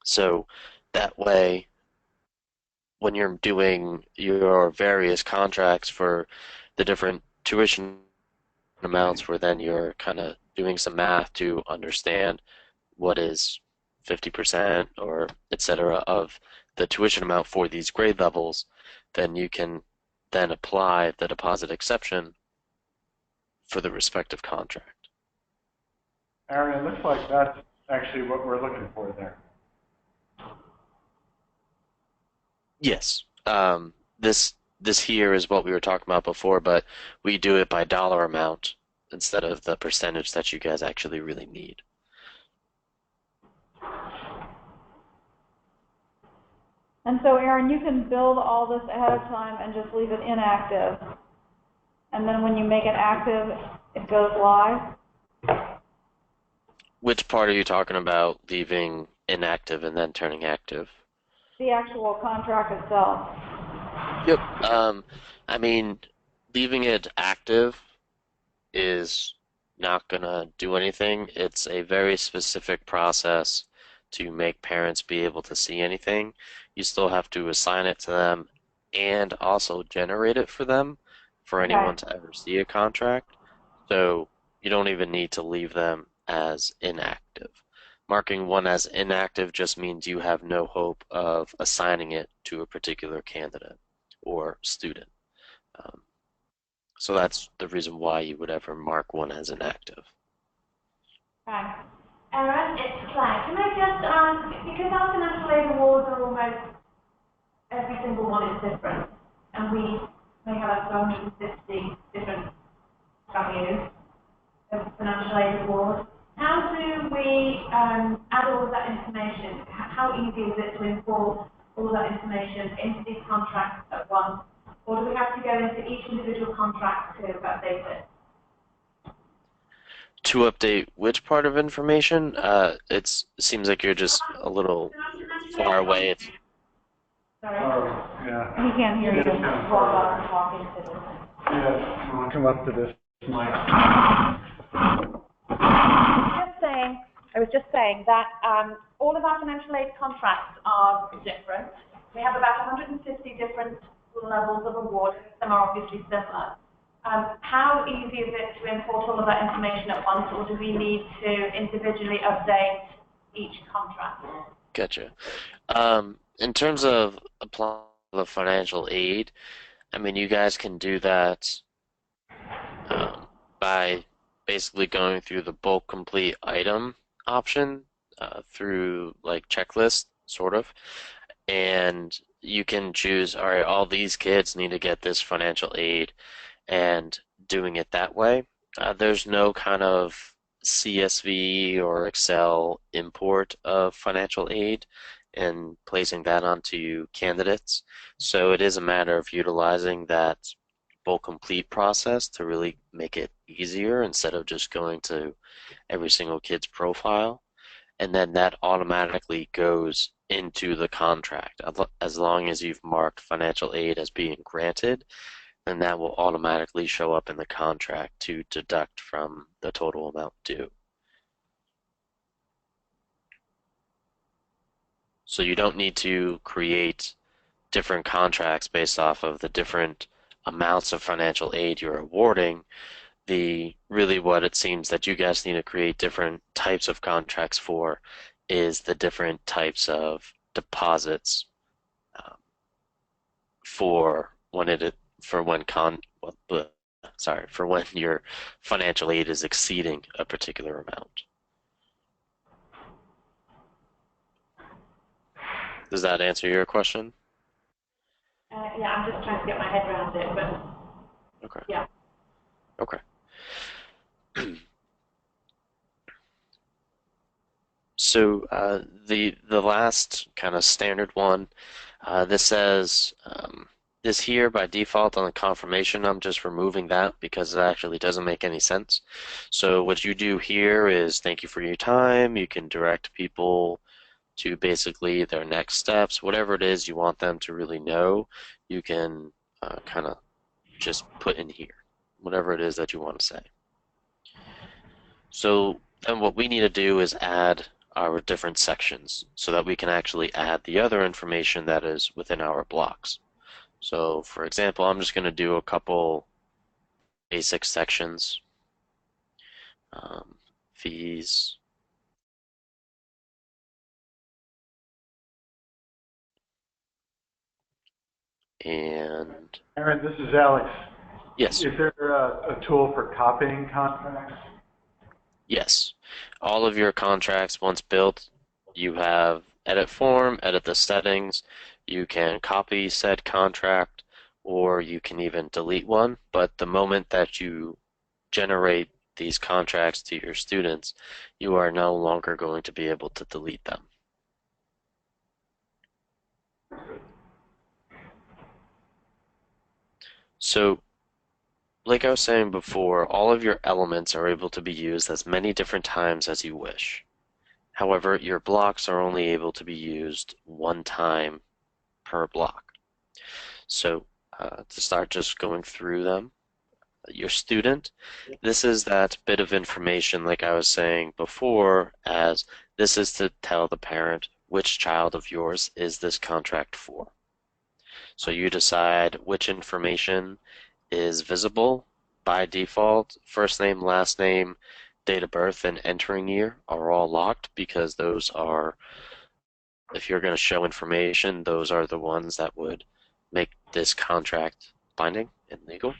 Speaker 3: So that way, when you're doing your various contracts for the different tuition amounts, where then you're kind of doing some math to understand what is 50% or etc. of the tuition amount for these grade levels, then you can then apply the deposit exception for the respective contract.
Speaker 1: Aaron, it looks like that's actually what we're looking for there.
Speaker 3: Yes, this here is what we were talking about before, but we do it by dollar amount instead of the percentage that you guys actually really need.
Speaker 4: And so, Aaron, you can build all this ahead of time and just leave it inactive. And then when you make it active, it goes live.
Speaker 3: Which part are you talking about, leaving inactive and then turning active?
Speaker 4: The actual contract itself.
Speaker 3: Yep. I mean, leaving it active is not gonna do anything. It's a very specific process to make parents be able to see anything. You still have to assign it to them and also generate it for them for anyone to ever see a contract. So you don't even need to leave them as inactive. Marking one as inactive just means you have no hope of assigning it to a particular candidate or student. So that's the reason why you would ever mark one as inactive.
Speaker 4: Okay.
Speaker 6: Aaron, it's Claire. Can I just ask, because our financial aid awards are almost, every single one is different, and we may have up to 150 different values of financial aid awards, how do we add all of that information? How easy is it to import all of that information into these contracts at once? Or do we have to go into each individual contract to update it?
Speaker 3: To update which part of information? Seems like you're just a little far away. It's,
Speaker 1: Yeah.
Speaker 4: He can't hear you while I'm talking to this.
Speaker 1: Yeah, come up to this mic.
Speaker 6: I was just saying that all of our financial aid contracts are different. We have about 150 different levels of award. Some are obviously similar. How easy is it to import all of that information at once, or do we need to individually update each contract?
Speaker 3: Gotcha. In terms of applying the financial aid, I mean, you guys can do that by basically going through the bulk complete item option through like checklist, sort of, and you can choose, all right, all these kids need to get this financial aid, and doing it that way. There's no kind of CSV or Excel import of financial aid and placing that onto candidates. So it is a matter of utilizing that full complete process to really make it easier instead of just going to every single kid's profile. And then that automatically goes into the contract. As long as you've marked financial aid as being granted, then that will automatically show up in the contract to deduct from the total amount due. So you don't need to create different contracts based off of the different amounts of financial aid you're awarding. Really what it seems that you guys need to create different types of contracts for is the different types of deposits for when your financial aid is exceeding a particular amount. Does that answer your question?
Speaker 6: Yeah, I'm just trying to get my head around it, but
Speaker 3: Okay.
Speaker 6: yeah.
Speaker 3: Okay. So the last kind of standard one, this says this here by default on the confirmation. I'm just removing that because it actually doesn't make any sense. So what you do here is thank you for your time. You can direct people to basically their next steps, whatever it is you want them to really know. You can kind of just put in here, whatever it is that you want to say. So then what we need to do is add our different sections so that we can actually add the other information that is within our blocks. So for example, I'm just going to do a couple basic sections. Fees. And
Speaker 1: Aaron, this is Alex.
Speaker 3: yes.
Speaker 1: Is there a tool for copying contracts?
Speaker 3: Yes. All of your contracts, once built, you have edit form, edit the settings. You can copy said contract, or you can even delete one. But the moment that you generate these contracts to your students, you are no longer going to be able to delete them. So, like I was saying before, all of your elements are able to be used as many different times as you wish. However, your blocks are only able to be used one time per block. So to start just going through them, your student, this is that bit of information like I was saying before, as this is to tell the parent which child of yours is this contract for. So you decide which information is visible by default. First name, last name, date of birth, and entering year are all locked because those are, if you're going to show information, those are the ones that would make this contract binding and legal.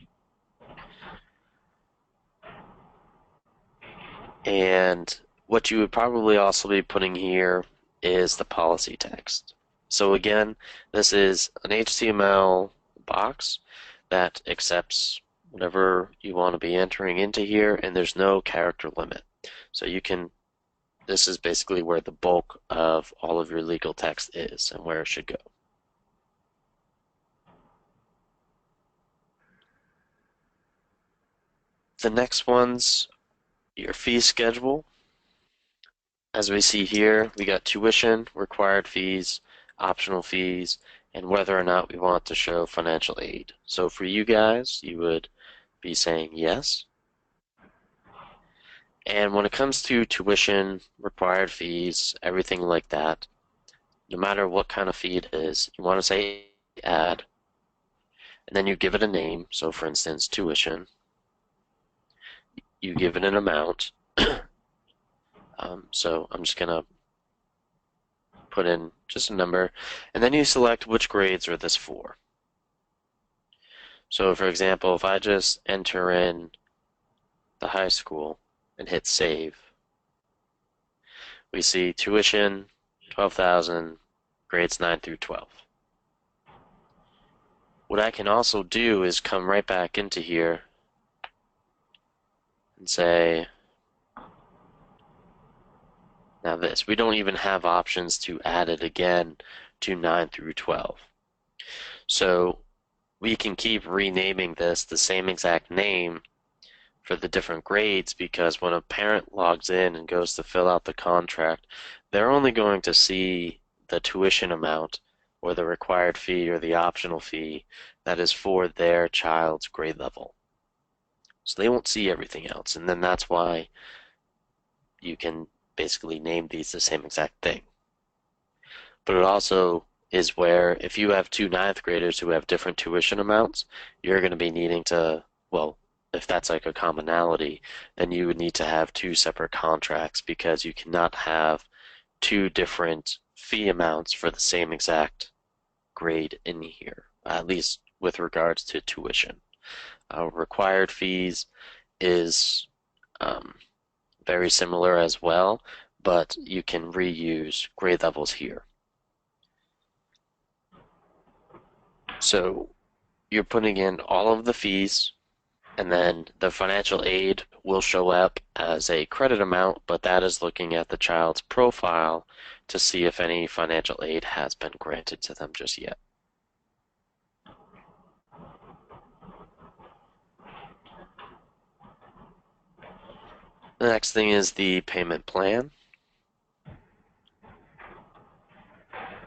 Speaker 3: And what you would probably also be putting here is the policy text. So again, this is an HTML box that accepts whatever you want to be entering into here, and there's no character limit. So you can, this is basically where the bulk of all of your legal text is and where it should go. The next ones your fee schedule. As we see here, we got tuition, required fees, optional fees, and whether or not we want to show financial aid. So for you guys, you would be saying yes. And when it comes to tuition, required fees, everything like that, no matter what kind of fee it is, you want to say add, and then you give it a name. So for instance, tuition. You give it an amount. So I'm just going to put in just a number, and then you select which grades are this for. So for example, if I just enter in the high school and hit save, we see tuition, 12,000, grades 9 through 12. What I can also do is come right back into here and say, now this, we don't even have options to add it again to 9 through 12. So we can keep renaming this the same exact name for the different grades, because when a parent logs in and goes to fill out the contract, they're only going to see the tuition amount or the required fee or the optional fee that is for their child's grade level. So they won't see everything else, and then that's why you can basically name these the same exact thing. But it also is where if you have two ninth graders who have different tuition amounts, you're going to be needing to, well, if that's like a commonality, then you would need to have two separate contracts, because you cannot have two different fee amounts for the same exact grade in here, at least with regards to tuition. Required fees is very similar as well, but you can reuse grade levels here. So you're putting in all of the fees, and then the financial aid will show up as a credit amount, but that is looking at the child's profile to see if any financial aid has been granted to them just yet. The next thing is the payment plan.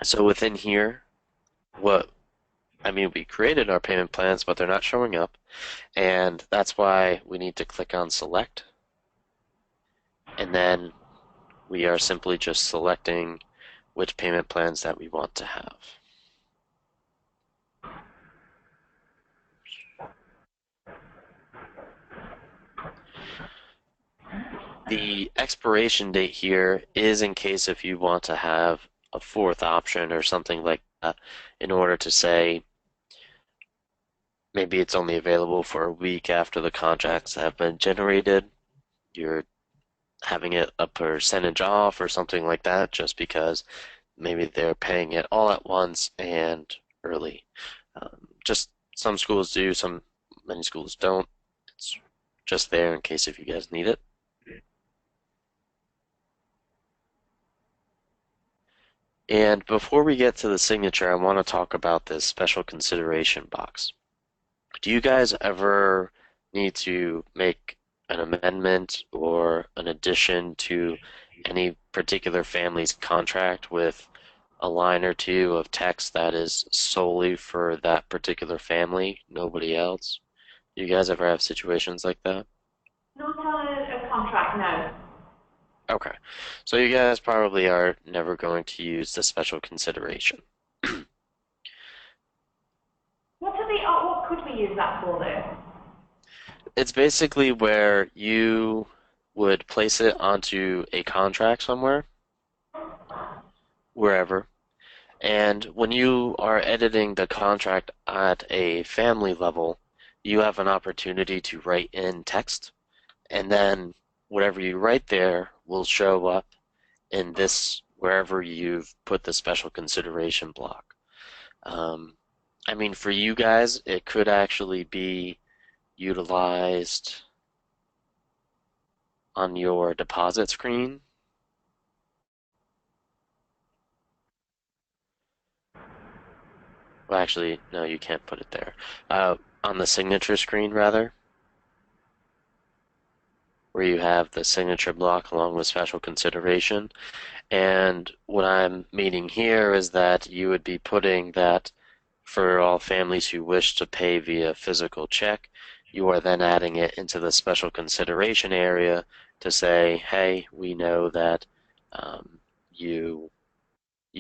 Speaker 3: So within here, we created our payment plans, but they're not showing up, and that's why we need to click on select, and then we are simply just selecting which payment plans that we want to have. The expiration date here is in case if you want to have a fourth option or something like that, in order to say maybe it's only available for a week after the contracts have been generated. You're having it a percentage off or something like that, just because maybe they're paying it all at once and early. Just some schools do, many schools don't. It's just there in case if you guys need it. And before we get to the signature, I want to talk about this special consideration box. Do you guys ever need to make an amendment or an addition to any particular family's contract with a line or two of text that is solely for that particular family, nobody else? Do you guys ever have situations like that?
Speaker 6: Not on a contract, no.
Speaker 3: Okay, so you guys probably are never going to use the special consideration.
Speaker 6: What could we use that for, though?
Speaker 3: It's basically where you would place it onto a contract somewhere, wherever, and when you are editing the contract at a family level, you have an opportunity to write in text, and then whatever you write there will show up in this wherever you've put the special consideration block. For you guys, it could actually be utilized on your deposit screen. Well, actually, no, you can't put it there. On the signature screen, rather, where you have the signature block along with special consideration. And what I'm meaning here is that you would be putting that for all families who wish to pay via physical check, you are then adding it into the special consideration area to say, hey, we know that you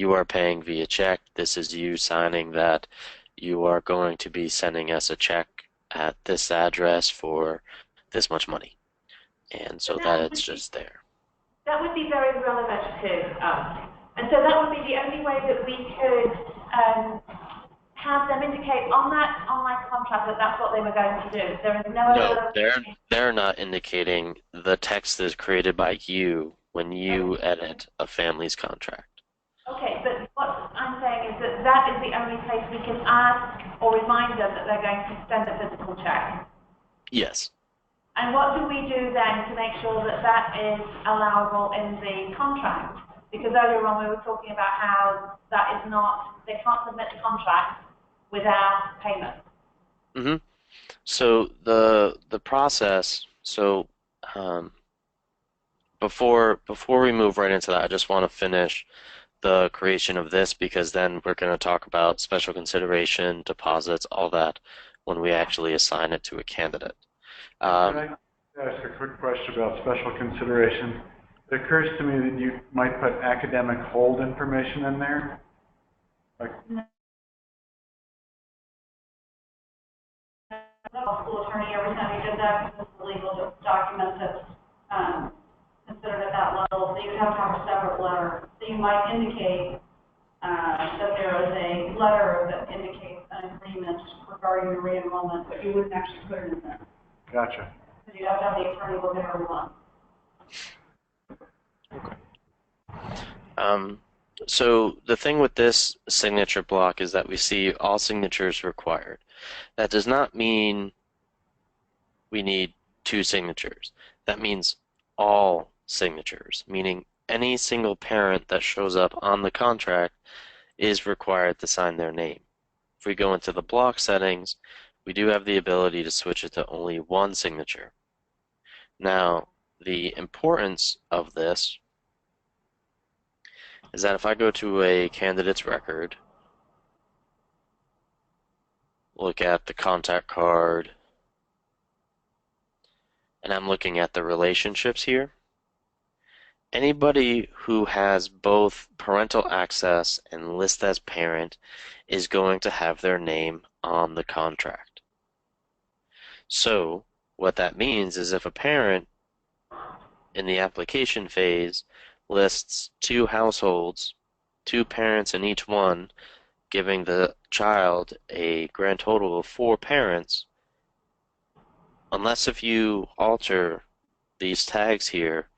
Speaker 3: are paying via check. This is you signing that you are going to be sending us a check at this address for this much money. And so that it's just there.
Speaker 6: That would be very relevant to us. And so that would be the only way that we could have them indicate on that online contract that that's what they were going to do. There is no other...
Speaker 3: they're not indicating. The text is created by you when you edit a family's contract.
Speaker 6: Okay, but what I'm saying is that that is the only place we can ask or remind them that they're going to send a physical check.
Speaker 3: Yes.
Speaker 6: And what do we do then to make sure that that is allowable in the contract? Because earlier on we were talking about how that is not, they can't submit the contract without payment.
Speaker 3: Mm-hmm. So the process, before we move right into that, I just want to finish the creation of this, because then we're going to talk about special consideration, deposits, all that when we actually assign it to a candidate.
Speaker 1: Can I ask a quick question about special consideration? It occurs to me that you might put academic hold information in there. Like,
Speaker 4: School attorney, every time you did that, because it's a legal document that's considered at that level, so you would have to have a separate letter. So you might indicate that there is a letter that indicates an agreement regarding the re-enrollment, but you wouldn't actually put it in there.
Speaker 1: gotcha.
Speaker 4: Because you'd have to have the attorney look at every one.
Speaker 3: So the thing with this signature block is that we see all signatures required. That does not mean we need 2 signatures. That means all signatures, meaning any single parent that shows up on the contract is required to sign their name. If we go into the block settings, we do have the ability to switch it to only 1 signature. Now, the importance of this is that if I go to a candidate's record, look at the contact card, and I'm looking at the relationships here, anybody who has both parental access and list as parent is going to have their name on the contract. So what that means is if a parent in the application phase lists 2 households, 2 parents in each one, giving the child a grand total of 4 parents, unless if you alter these tags here,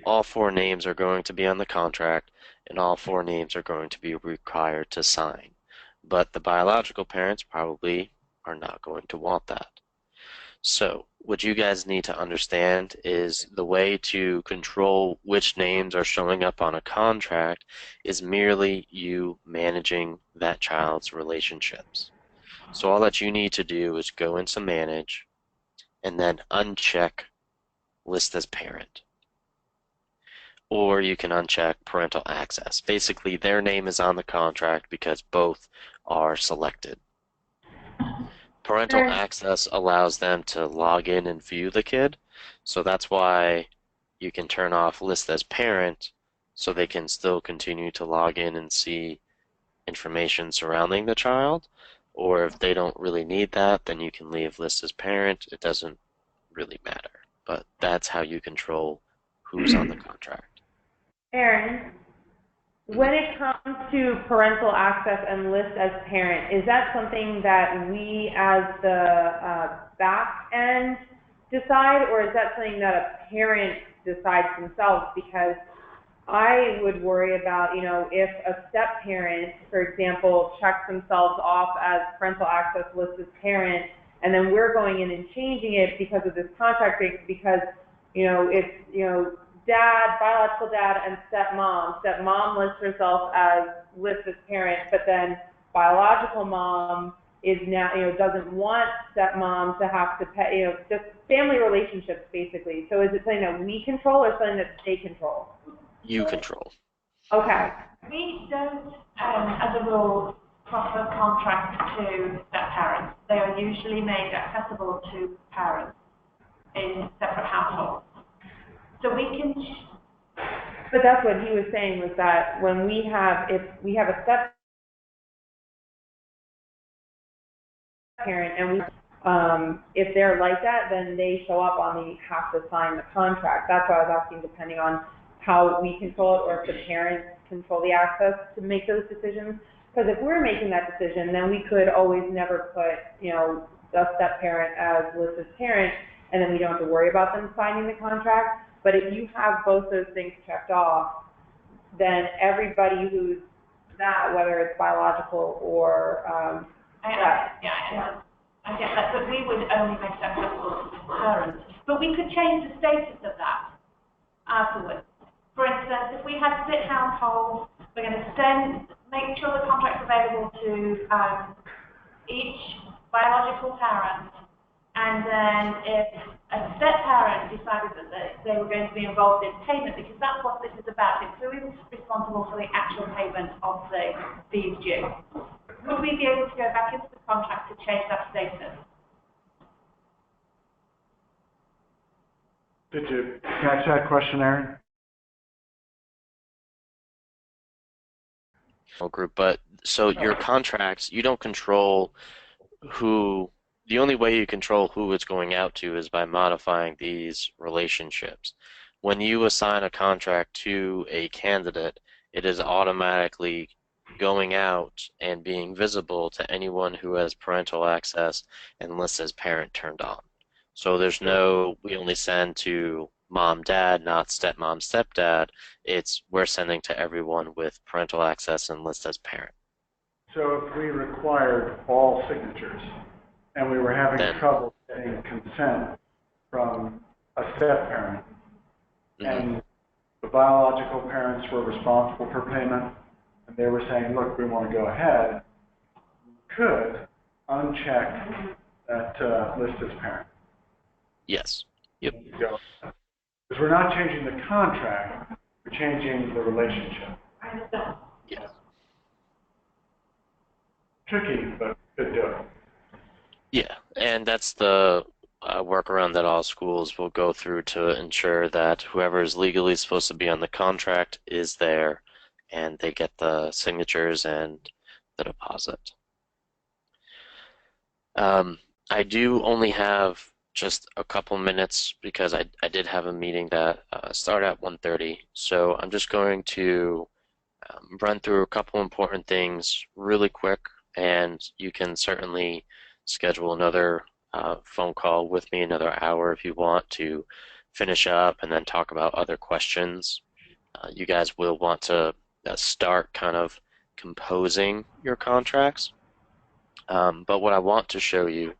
Speaker 3: all 4 names are going to be on the contract and all 4 names are going to be required to sign. But the biological parents probably are not going to want that. So what you guys need to understand is the way to control which names are showing up on a contract is merely you managing that child's relationships. So all that you need to do is go into Manage and then uncheck List as Parent. Or you can uncheck Parental Access. Basically, their name is on the contract because both are selected. Parental access allows them to log in and view the kid, so that's why you can turn off List as Parent so they can still continue to log in and see information surrounding the child. Or if they don't really need that, then you can leave List as Parent. It doesn't really matter, but that's how you control who's on the contract.
Speaker 2: Aaron, when it comes to parental access and list as parent, is that something that we as the back end decide, or is that something that a parent decides themselves? Because I would worry about, you know, if a step parent, for example, checks themselves off as parental access list as parent, and then we're going in and changing it because of this contract break, because, you know, it's, you know, dad, biological dad, and stepmom. Stepmom lists herself as list as parent, but then biological mom is now, doesn't want stepmom to have to pay, just family relationships basically. So is it something that we control or something that they control?
Speaker 3: You control.
Speaker 2: Okay.
Speaker 6: We don't, as a rule, proper contract to step parents. They are usually made accessible to parents in separate households. So we can.
Speaker 2: But that's what he was saying, was that when if we have a step parent and if they're like that, then they show up on the have to sign the contract. That's why I was asking, depending on how we control it or if the parents control the access to make those decisions. Because if we're making that decision, then we could always never put, a step parent as listed parent, and then we don't have to worry about them signing the contract. But if you have both those things checked off, then everybody who's that, whether it's biological or
Speaker 6: I get that, but we would only make that accessible to parents. But we could change the status of that afterwards. For instance, if we had split households, we're going to make sure the contract's available to each biological parent, and then if a step parent decided that they were going to be involved in payment, because that's what this is about, it's who is responsible for the actual payment of the fees due. Would we be able to go back into the contract to change that status?
Speaker 1: Did you catch that question, Erin?
Speaker 3: Group, but so your contracts, you don't control who. The only way you control who it's going out to is by modifying these relationships. When you assign a contract to a candidate, it is automatically going out and being visible to anyone who has parental access and lists as parent turned on. So there's no, we only send to mom, dad, not stepmom, stepdad. It's we're sending to everyone with parental access and list as parent.
Speaker 1: So if we required all signatures and we were having trouble getting consent from a step parent, and the biological parents were responsible for payment, and they were saying, look, we want to go ahead, we could uncheck that list as parent.
Speaker 3: Yes. Yep.
Speaker 1: Because we're not changing the contract, we're changing the relationship.
Speaker 6: I understand.
Speaker 3: Yes.
Speaker 1: Tricky, but could do it.
Speaker 3: Yeah, and that's the workaround that all schools will go through to ensure that whoever is legally supposed to be on the contract is there, and they get the signatures and the deposit. I do only have just a couple minutes because I did have a meeting that started at 1:30, so I'm just going to run through a couple important things really quick, and you can certainly schedule another phone call with me, another hour if you want, to finish up and then talk about other questions. You guys will want to start kind of composing your contracts. But what I want to show you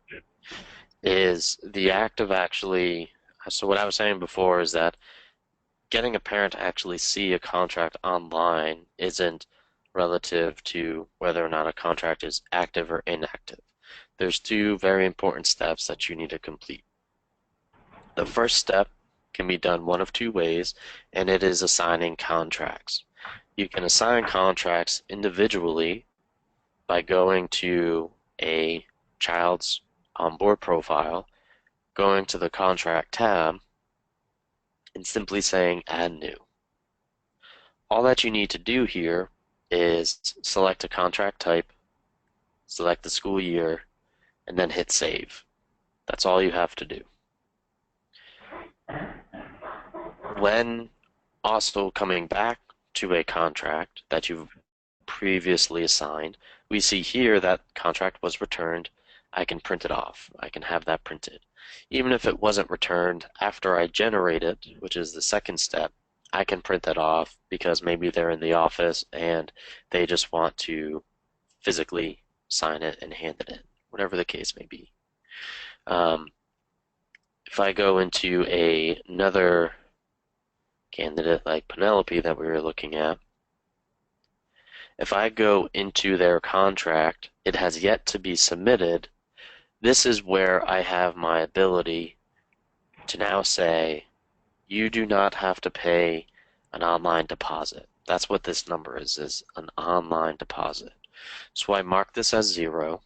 Speaker 3: is the act of actually, so what I was saying before is that getting a parent to actually see a contract online isn't relative to whether or not a contract is active or inactive. There's two very important steps that you need to complete. The first step can be done one of two ways, and it is assigning contracts. You can assign contracts individually by going to a child's onboard profile, going to the contract tab, and simply saying add new. All that you need to do here is select a contract type, select the school year, and then hit save. That's all you have to do. When also coming back to a contract that you've previously assigned, we see here that contract was returned. I can print it off. I can have that printed. Even if it wasn't returned after I generate it, which is the second step, I can print that off because maybe they're in the office and they just want to physically sign it and hand it in, whatever the case may be. If I go into another candidate like Penelope that we were looking at, If I go into their contract, it has yet to be submitted. This is where I have my ability to now say, you do not have to pay an online deposit. That's what this number is an online deposit. So I mark this as 0,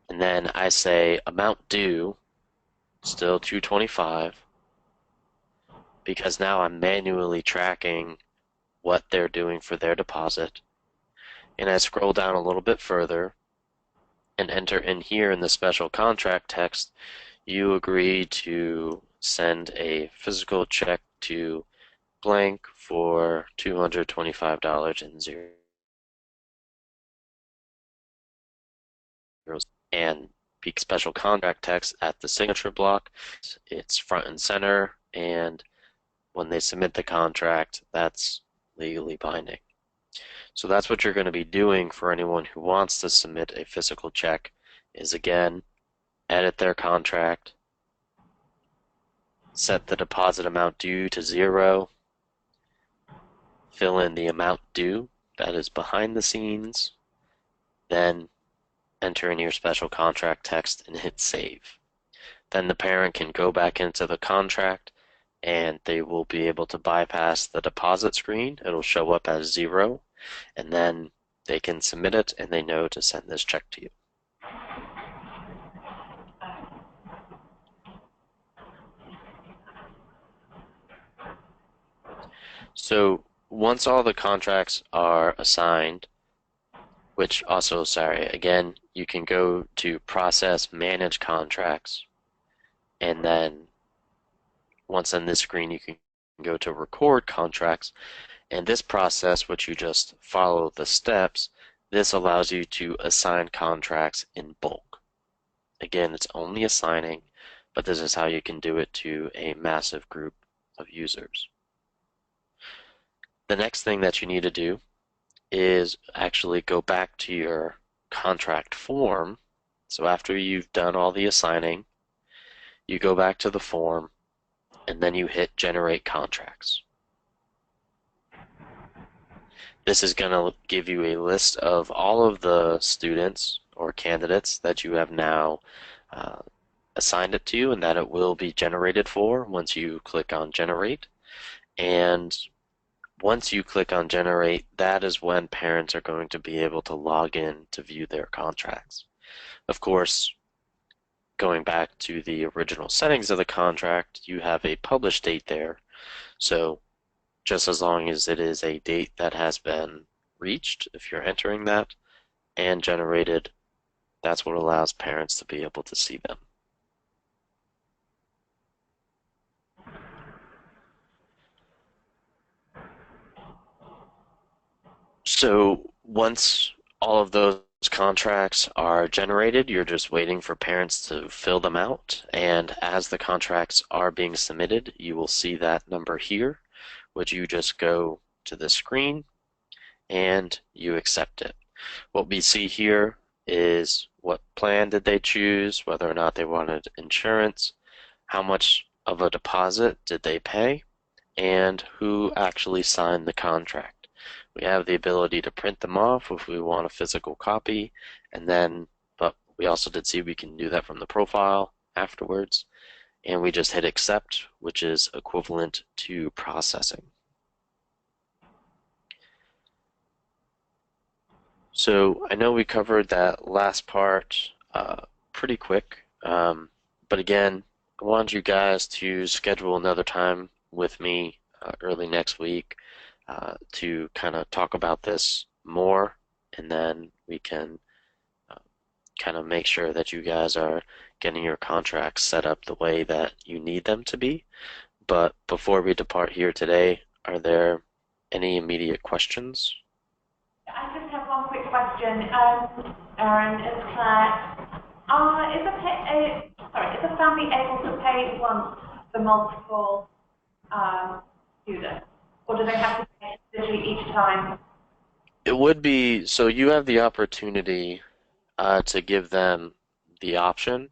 Speaker 3: and then I say amount due, still $225, because now I'm manually tracking what they're doing for their deposit. And I scroll down a little bit further and enter in here in the special contract text, you agree to send a physical check to blank for $225 and 0 and peak special contract text at the signature block. It's front and center, and when they submit the contract, that's legally binding. So that's what you're going to be doing for anyone who wants to submit a physical check is, again, edit their contract, set the deposit amount due to 0, fill in the amount due that is behind the scenes, then enter in your special contract text and hit save. Then the parent can go back into the contract and they will be able to bypass the deposit screen. It'll show up as 0, and then they can submit it and they know to send this check to you. So once all the contracts are assigned, which also, sorry, again, you can go to Process Manage Contracts, and then once on this screen you can go to Record Contracts, and this process, which you just follow the steps, this allows you to assign contracts in bulk. Again, it's only assigning, but this is how you can do it to a massive group of users. The next thing that you need to do is actually go back to your contract form. So after you've done all the assigning, you go back to the form and then you hit Generate Contracts. This is going to give you a list of all of the students or candidates that you have now assigned it to and that it will be generated for once you click on Generate. And once you click on Generate, that is when parents are going to be able to log in to view their contracts. Of course, going back to the original settings of the contract, you have a publish date there. So just as long as it is a date that has been reached, if you're entering that, and generated, that's what allows parents to be able to see them. So once all of those contracts are generated, you're just waiting for parents to fill them out, and as the contracts are being submitted, you will see that number here, which you just go to the screen and you accept it. What we see here is what plan did they choose, whether or not they wanted insurance, how much of a deposit did they pay, and who actually signed the contract. We have the ability to print them off if we want a physical copy, and then, but we also did see we can do that from the profile afterwards, and we just hit accept, which is equivalent to processing. So I know we covered that last part pretty quick, but again, I wanted you guys to schedule another time with me early next week to kind of talk about this more, and then we can kind of make sure that you guys are getting your contracts set up the way that you need them to be. But before we depart here today, are there any immediate questions?
Speaker 6: I just have one quick question, Aaron and Claire. Is a family able to pay once for multiple students, or do they have to pay individually each time?
Speaker 3: It would be, so you have the opportunity to give them the option,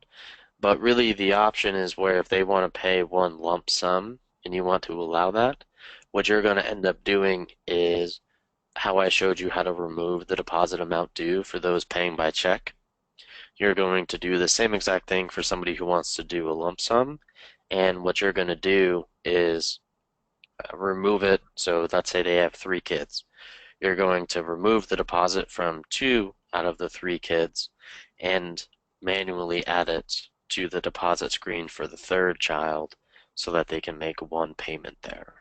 Speaker 3: but really the option is where if they want to pay one lump sum and you want to allow that, what you're going to end up doing is how I showed you how to remove the deposit amount due for those paying by check, you're going to do the same exact thing for somebody who wants to do a lump sum. And what you're going to do is remove it. So let's say they have 3 kids. You're going to remove the deposit from 2 out of the 3 kids and manually add it to the deposit screen for the 3rd child so that they can make 1 payment there.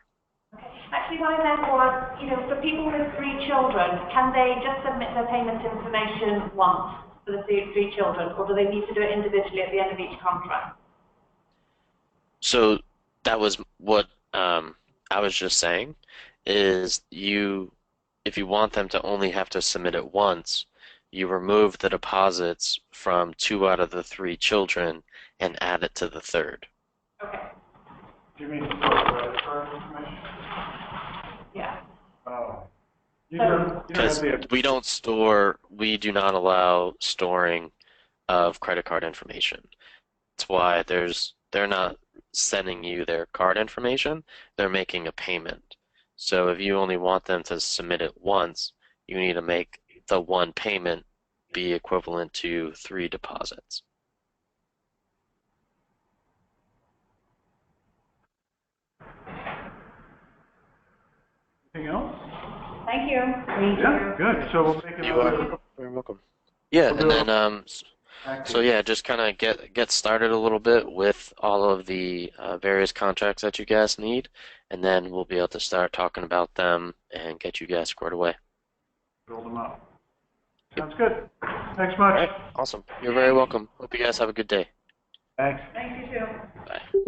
Speaker 6: Actually, what I meant was, you know, for people with 3 children, can they just submit their payment information once for the 3 children, or do they need to do it individually at the end of each contract?
Speaker 3: So that was what I was just saying, is if you want them to only have to submit it once, you remove the deposits from 2 out of the 3 children and add it to the 3rd.
Speaker 6: Okay.
Speaker 1: Do you mean for credit card information?
Speaker 6: Yeah.
Speaker 1: Oh. You don't have
Speaker 3: Because we do not allow storing of credit card information. That's why they're not sending you their card information, they're making a payment. So if you only want them to submit it once, you need to make the 1 payment be equivalent to 3 deposits.
Speaker 1: Anything else?
Speaker 4: Thank you.
Speaker 1: Yeah, good. So we'll make it.
Speaker 3: You are very welcome. Yeah, and then so yeah, just kind of get started a little bit with all of the various contracts that you guys need, and then we'll be able to start talking about them and get you guys squared away.
Speaker 1: Build them up. Sounds good. Thanks much.
Speaker 3: All right, awesome. You're very welcome. Hope you guys have a good day.
Speaker 1: Thanks.
Speaker 4: Thank you too.
Speaker 3: Bye.